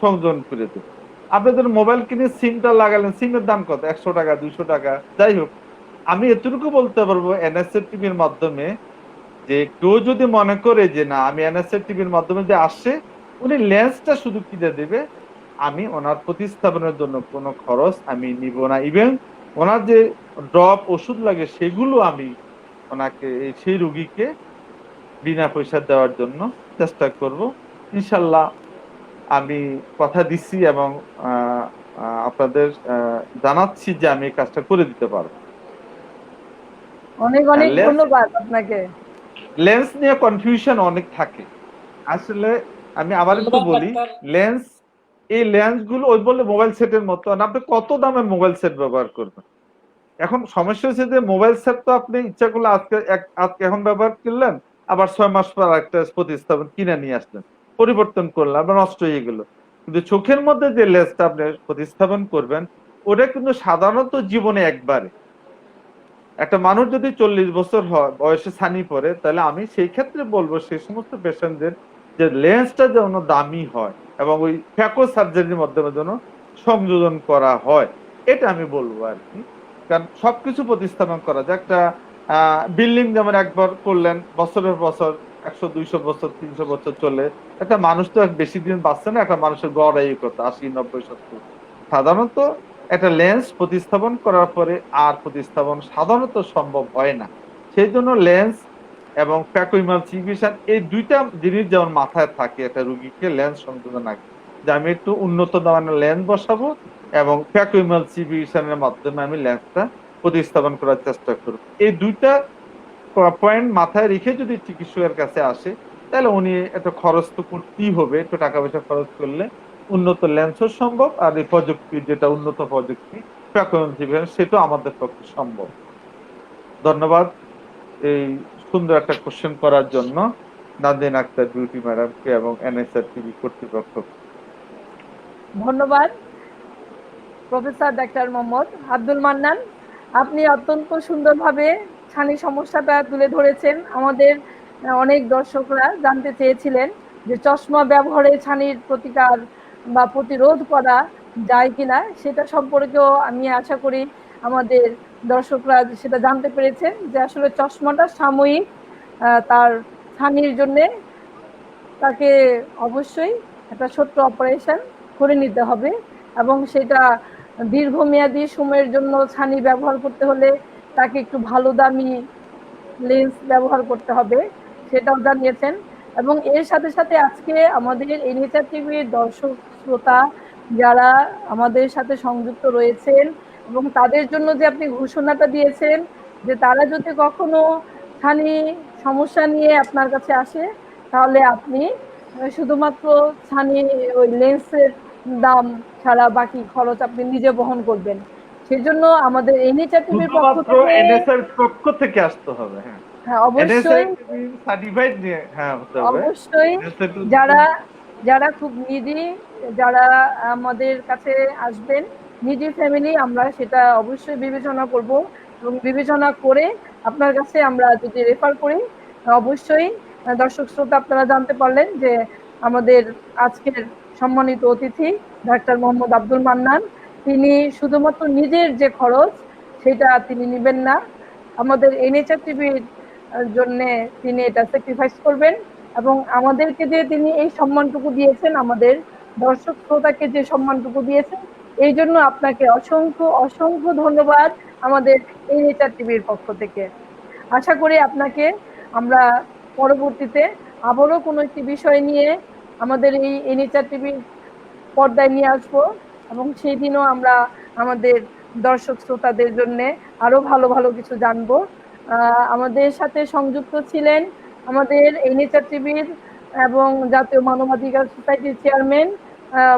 সংযোজন করে দেবো। আপনি যদি মোবাইল কিনে সিমটা লাগালেন, সিমের দাম কত? 100 টাকা, 200 টাকা, যাই হোক। আমি এতটুকু বলতে পারবো এনএসএর টিভির মাধ্যমে, যে কেউ যদি মনে করে যে না আমি এনএসএর টিভির মাধ্যমে যে আসে, উনি লেন্সটা শুধু কিনে দেবে, আমি ওনার প্রতিস্থাপনের জন্য কোনো খরচ আমি নিব না। ইভেন ওনার যে ড্রপ ওষুধ লাগে সেগুলো আমি ওনাকে সেই রুগীকে বিনা পয়সা দেওয়ার জন্য চেষ্টা করব ইনশাল্লাহ। আমি কথা দিচ্ছি এবং আপনাদের জানাচ্ছি যে আমি এই কাজটা করে দিতে পারবো। অনেক অনেক লেন্স ধন্যবাদ আপনাকে। লেন্স নিয়ে কনফিউশন অনেক থাকে। আসলে আমি আবার একটু ধন্যবাদ বলি, ডাক্তার। লেন্স, এই লেন্স গুলো ওই বলে মোবাইল সেটের মতো না, আপনি কত দামের মোবাইল সেট ব্যবহার করবেন। এখন সমস্যা হচ্ছে যে মোবাইল সেট তো আপনি ইচ্ছা করলে আজকে এখন ব্যবহার করলেন, আবার 6 মাস পর একটা প্রতিস্থাপন কিনে নিয়ে আসলেন, পরিবর্তন করলেন, আবার নষ্ট হয়ে গেল। কিন্তু চোখের মধ্যে যে লেন্সটা আপনি প্রতিস্থাপন করবেন, ওটা কিন্তু সাধারণত জীবনে একবারে। একটা মানুষ যদি 40 বছর বয়সে ছানি পড়ে, তাহলে আমি সেই ক্ষেত্রে বলবো সেই সমস্ত পেশেন্টদের যে লেন্সটা যেন দামি হয় এবং ওই ফ্যাকো সার্জারির মাধ্যমে যেন সংযোজন করা হয়, এটা আমি বলবো আর কি। কারণ সবকিছু প্রতিস্থাপন করা যায়। একটা বিল্ডিং যেমন একবার করলেন, বছরের বছর 100, 200 বছর, 300 বছর চলে, একটা মানুষ তো বেশি দিন বাঁচছে না। একটা মানুষের গড় আয়ু কত, 80, 90, 70। সাধারণত একটা লেন্স প্রতিস্থাপন করার পরে আর প্রতিস্থাপন সাধারণত সম্ভব হয় না। সেই জন্য লেন্স এবং ফ্যাকোইমালসিফিকেশন এই দুইটা জিনিস যেমন মাথায় থাকে একটা রুগীকে লেন্স সংযোজন আগে, যে আমি একটু উন্নত মানের লেন্স বসাবো এবং ফ্যাকোইমালসিফিকেশনের মাধ্যমে আমি লেন্সটা প্রতিস্থাপন করার চেষ্টা করব। এই দুইটা পয়েন্ট মাথায় রেখে যদি চিকিৎসকের কাছে আসে, তাহলে উনি একটা খরচ তো করতেই হবে, একটু টাকা পয়সা খরচ করলে উন্নত লেন্সও সম্ভব, আর এই প্রযুক্তি যেটা উন্নত প্রযুক্তি সেটা আমাদের পক্ষে সম্ভব। ধন্যবাদ এই সুন্দর একটা কোশ্চেন করার জন্য নাদিন আক্তার বিউটি ম্যাডামকে এবং এনএসআর টিভি কর্তৃপক্ষ। ধন্যবাদ প্রফেসর ডাক্তার মোহাম্মদ আব্দুল মান্নান। আপনি অত্যন্ত সুন্দরভাবে ছানি সমস্যাটা তুলে ধরেছেন। আমাদের অনেক দর্শকরা জানতে চেয়েছিলেন যে চশমা ব্যবহারে ছানির প্রতিকার বা প্রতিরোধ করা যায় কিনা, সেটা সম্পর্কেও আমি আশা করি আমাদের দর্শকরা সেটা জানতে পেরেছেন যে আসলে চশমাটা সাময়িক, তার ছানির জন্যে তাকে অবশ্যই একটা ছোট্ট অপারেশন করে নিতে হবে এবং সেটা দীর্ঘমেয়াদী সময়ের জন্য ছানি ব্যবহার করতে হলে তাকে একটু ভালো দামি লেন্স ব্যবহার করতে হবে, সেটাও জানিয়েছেন। এবং এর সাথে সাথে আজকে আমাদের এনএচআর টিভির দর্শক শ্রোতা যারা আমাদের সাথে সংযুক্ত রয়েছেন এবং তাদের জন্য যে আপনি ঘোষণাটা দিয়েছেন যে তারা যদি কখনো ছানি সমস্যা নিয়ে আপনার কাছে আসে, তাহলে আপনি শুধুমাত্র ছানি ওই লেন্সের দাম ছাড়া বাকি খরচ আপনি নিজে বহন করবেন। সেজন্য আমাদের এনএচআর টিভির পক্ষ শুধুমাত্র থেকে এনএসআর পক্ষ থেকে আসতে হবে। হ্যাঁ, হ্যাঁ এনএসআর অবশ্যই সার্টিফাইড নিয়ে হ্যাঁ হতে হবে। অবশ্যই যারা যারা খুব নিডি, যারা আমাদের কাছে আসবেন নিডি ফ্যামিলি, আমরা সেটা অবশ্যই বিবেচনা করব এবং বিবেচনা করে আপনার কাছে আমরা যদি রেফার করি, অবশ্যই দর্শক শ্রোতা আপনারা জানতে পারলেন যে আমাদের আজকের সম্মানিত অতিথি ডাক্তার মোহাম্মদ আব্দুল মান্নান, তিনি শুধুমাত্র নিজের যে খরচ সেটা তিনি নেবেন না, আমাদের এনএচআর টিভির জন্য তিনি এটা স্যাক্রিফাইস করবেন এবং আমাদেরকে যে তিনি এই সম্মানটুকু দিয়েছেন, আমাদের দর্শক শ্রোতাকে যে সম্মানটুকু দিয়েছেন, এই জন্য আপনাকে অসংখ্য অসংখ্য ধন্যবাদ আমাদের এনএচআর টিভির পক্ষ থেকে। আশা করি আপনাকে আমরা পরবর্তীতে আবারও কোনো একটি বিষয় নিয়ে আমাদের এই এনএচআর টিভির পর্দায় নিয়ে আসবো এবং সেই দিনও আমরা আমাদের দর্শক শ্রোতাদের জন্য আরো ভালো ভালো কিছু জানবো। আমাদের সাথে সংযুক্ত ছিলেন আমাদের এনএচআর টিভির এবং জাতীয় মানবাধিকার সোসাইটির চেয়ারম্যান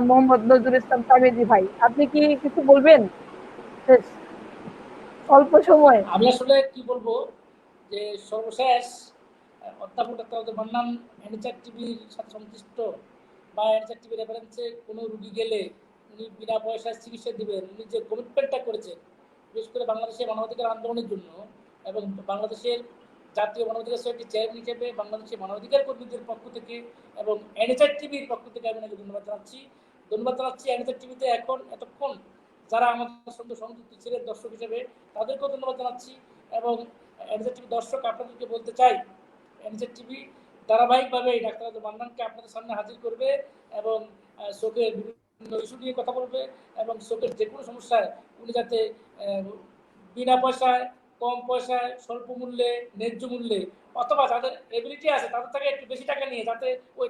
মোহাম্মদ নজরুল ইসলাম তামিজি ভাই। আপনি কি কিছু বলবেন? অল্প সময় আমি আসলে কি বলবো যে সর্বশেষ অধ্যাপক ডাক্তার মান্নান এনএচআর টিভির সাথে সংশ্লিষ্ট বা এনএচআর টিভির রেফারেন্সে কোনো রুগী গেলে উনি বিনা পয়সায় চিকিৎসা দিবেন, উনি যে কমিটমেন্টটা করেছেন বিশেষ করে বাংলাদেশের মানবাধিকার আন্দোলনের জন্য এবং বাংলাদেশের জাতীয় মানবাধিকার সোসাইটির চেয়ারম্যান হিসেবে বাংলাদেশের মানবাধিকার কর্মীদের পক্ষ থেকে এবং এনএচআর টিভির পক্ষ থেকে আমি ধন্যবাদ জানাচ্ছি। এনএচআর টিভিতে এতক্ষণ যারা আমাদের সঙ্গে সংযুক্ত ছিলেন দর্শক হিসেবে তাদেরকেও ধন্যবাদ জানাচ্ছি এবং এনএচআর টিভি দর্শক আপনাদেরকে বলতে চাই, এনএচআর টিভি ধারাবাহিকভাবে ডাক্তার আব্দুল মান্নানকে আপনাদের সামনে হাজির করবে এবং চোখের বিভিন্ন ইস্যু নিয়ে কথা বলবে এবং চোখের যে কোনো সমস্যায় উনি যাতে বিনা পয়সায়, কম পয়সায়, স্বল্প মূল্যে, ন্যায্য মূল্যে অথবা যাদের এবিলিটি আছে তাদের থেকে একটু বেশি টাকা নিয়ে যাতে ওই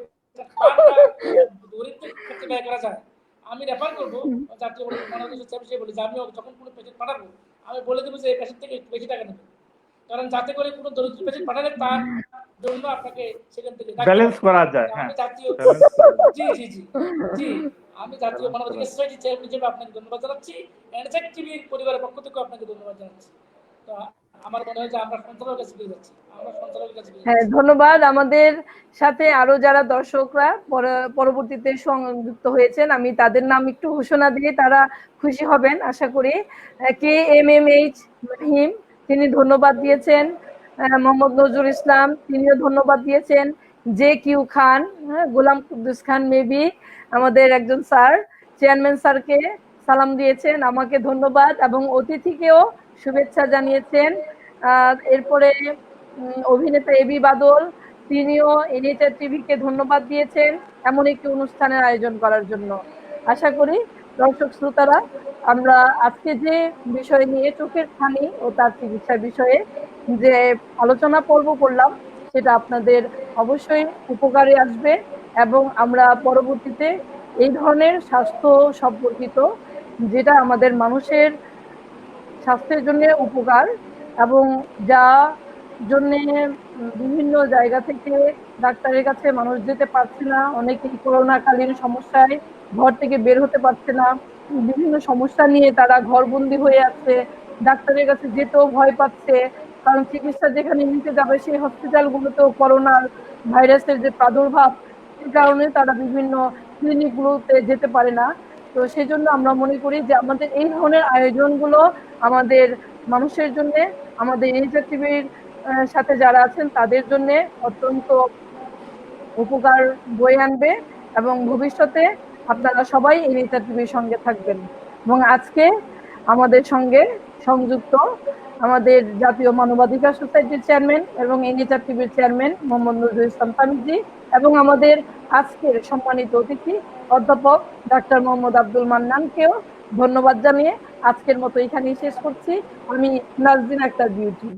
দরিদ্রের ক্ষেত্রে ব্যয় করা যায়। আমি রেফার করবো জাতীয় মানবাধিকার চেয়ারম্যান বলি যে আমি যখন কোনো পেশেন্ট পাঠাবো আমি বলে দেবো যে এই পেশেন্ট থেকে একটু বেশি টাকা নেবে, কারণ যাতে করে কোনো দরিদ্র পেশেন্ট পাঠালে তার জন্য আপনাকে সেখান থেকে ব্যালেন্স করা যায়। হ্যাঁ, আমি জাতীয় জি জি জি জি আমি জাতীয় মানবাধিকার সোসাইটি চেয়ারম্যান হিসেবে আপনাকে ধন্যবাদ জানাচ্ছি, এনএসআর টিভির পরিবারের পক্ষ থেকে আপনাকে ধন্যবাদ জানাচ্ছি। তো আমার মনে হয় যে আমরা সঞ্চালকের কাছে পেয়ে যাচ্ছি, হ্যাঁ, ধন্যবাদ। আমাদের সাথে আরো যারা দর্শকরা পরবর্তীতে সংযুক্ত হয়েছেন, আমি তাদের নাম একটু ঘোষণা দিয়ে তারা খুশি হবেন আশা করি। KMMH রহিম, তিনি ধন্যবাদ দিয়েছেন। মোহাম্মদ নজরুল ইসলাম, তিনিও ধন্যবাদ দিয়েছেন। JQ খান, গোলাম কুদ্দুস খান মেবি আমাদের একজন স্যার, চেয়ারম্যান স্যারকে সালাম দিয়েছেন, আমাকে ধন্যবাদ এবং অতিথিকেও শুভেচ্ছা জানিয়েছেন। এরপরে অভিনেতা এবি বাদল, তিনিও এনএচআর টিভিকে ধন্যবাদ দিয়েছেন এমন একটি অনুষ্ঠানের আয়োজন করার জন্য। আশা করি দর্শক শ্রোতারা, আমরা আজকে যে বিষয় নিয়ে চোখের ছানি ও তার চিকিৎসার বিষয়ে যে আলোচনা পর্ব করলাম সেটা আপনাদের অবশ্যই উপকারে আসবে এবং আমরা পরবর্তীতে এই ধরনের স্বাস্থ্য সম্পর্কিত, যেটা আমাদের মানুষের স্বাস্থ্যের জন্য উপকার এবং যা জন্যে বিভিন্ন জায়গা থেকে ডাক্তারের কাছে মানুষ যেতে পারছে না, অনেকেই করোনাকালীন সমস্যায় ঘর থেকে বের হতে পারছে না, বিভিন্ন সমস্যা নিয়ে তারা ঘরবন্দি হয়ে আছে, ডাক্তারের কাছে যেতেও ভয় পাচ্ছে, কারণ চিকিৎসা যেখানে নিতে যাবে সেই হসপিটালগুলোতেও করোনার ভাইরাসের যে প্রাদুর্ভাব, সেই কারণে তারা বিভিন্ন ক্লিনিকগুলোতে যেতে পারে না। তো সেই জন্য আমরা মনে করি যে আমাদের এই ধরনের আয়োজনগুলো আমাদের মানুষের জন্য, আমাদের এনএচআর টিভির সাথে যারা আছেন তাদের জন্য অত্যন্ত উপকার বয়ে আনবে এবং ভবিষ্যতে আপনারা সবাই এনএচআর টিভির সঙ্গে থাকবেন। এবং আজকে আমাদের সঙ্গে সংযুক্ত আমাদের জাতীয় মানবাধিকার সোসাইটির চেয়ারম্যান এবং এনএচআর টিভির চেয়ারম্যান মোহাম্মদ নজরুল ইসলাম তামিজি এবং আমাদের আজকের সম্মানিত অতিথি অধ্যাপক ডাক্তার মোহাম্মদ আব্দুল মান্নানকেও ধন্যবাদ জানিয়ে আজকের মতো এখানেই শেষ করছি। আমি নাজরিন আক্তার বিউটি।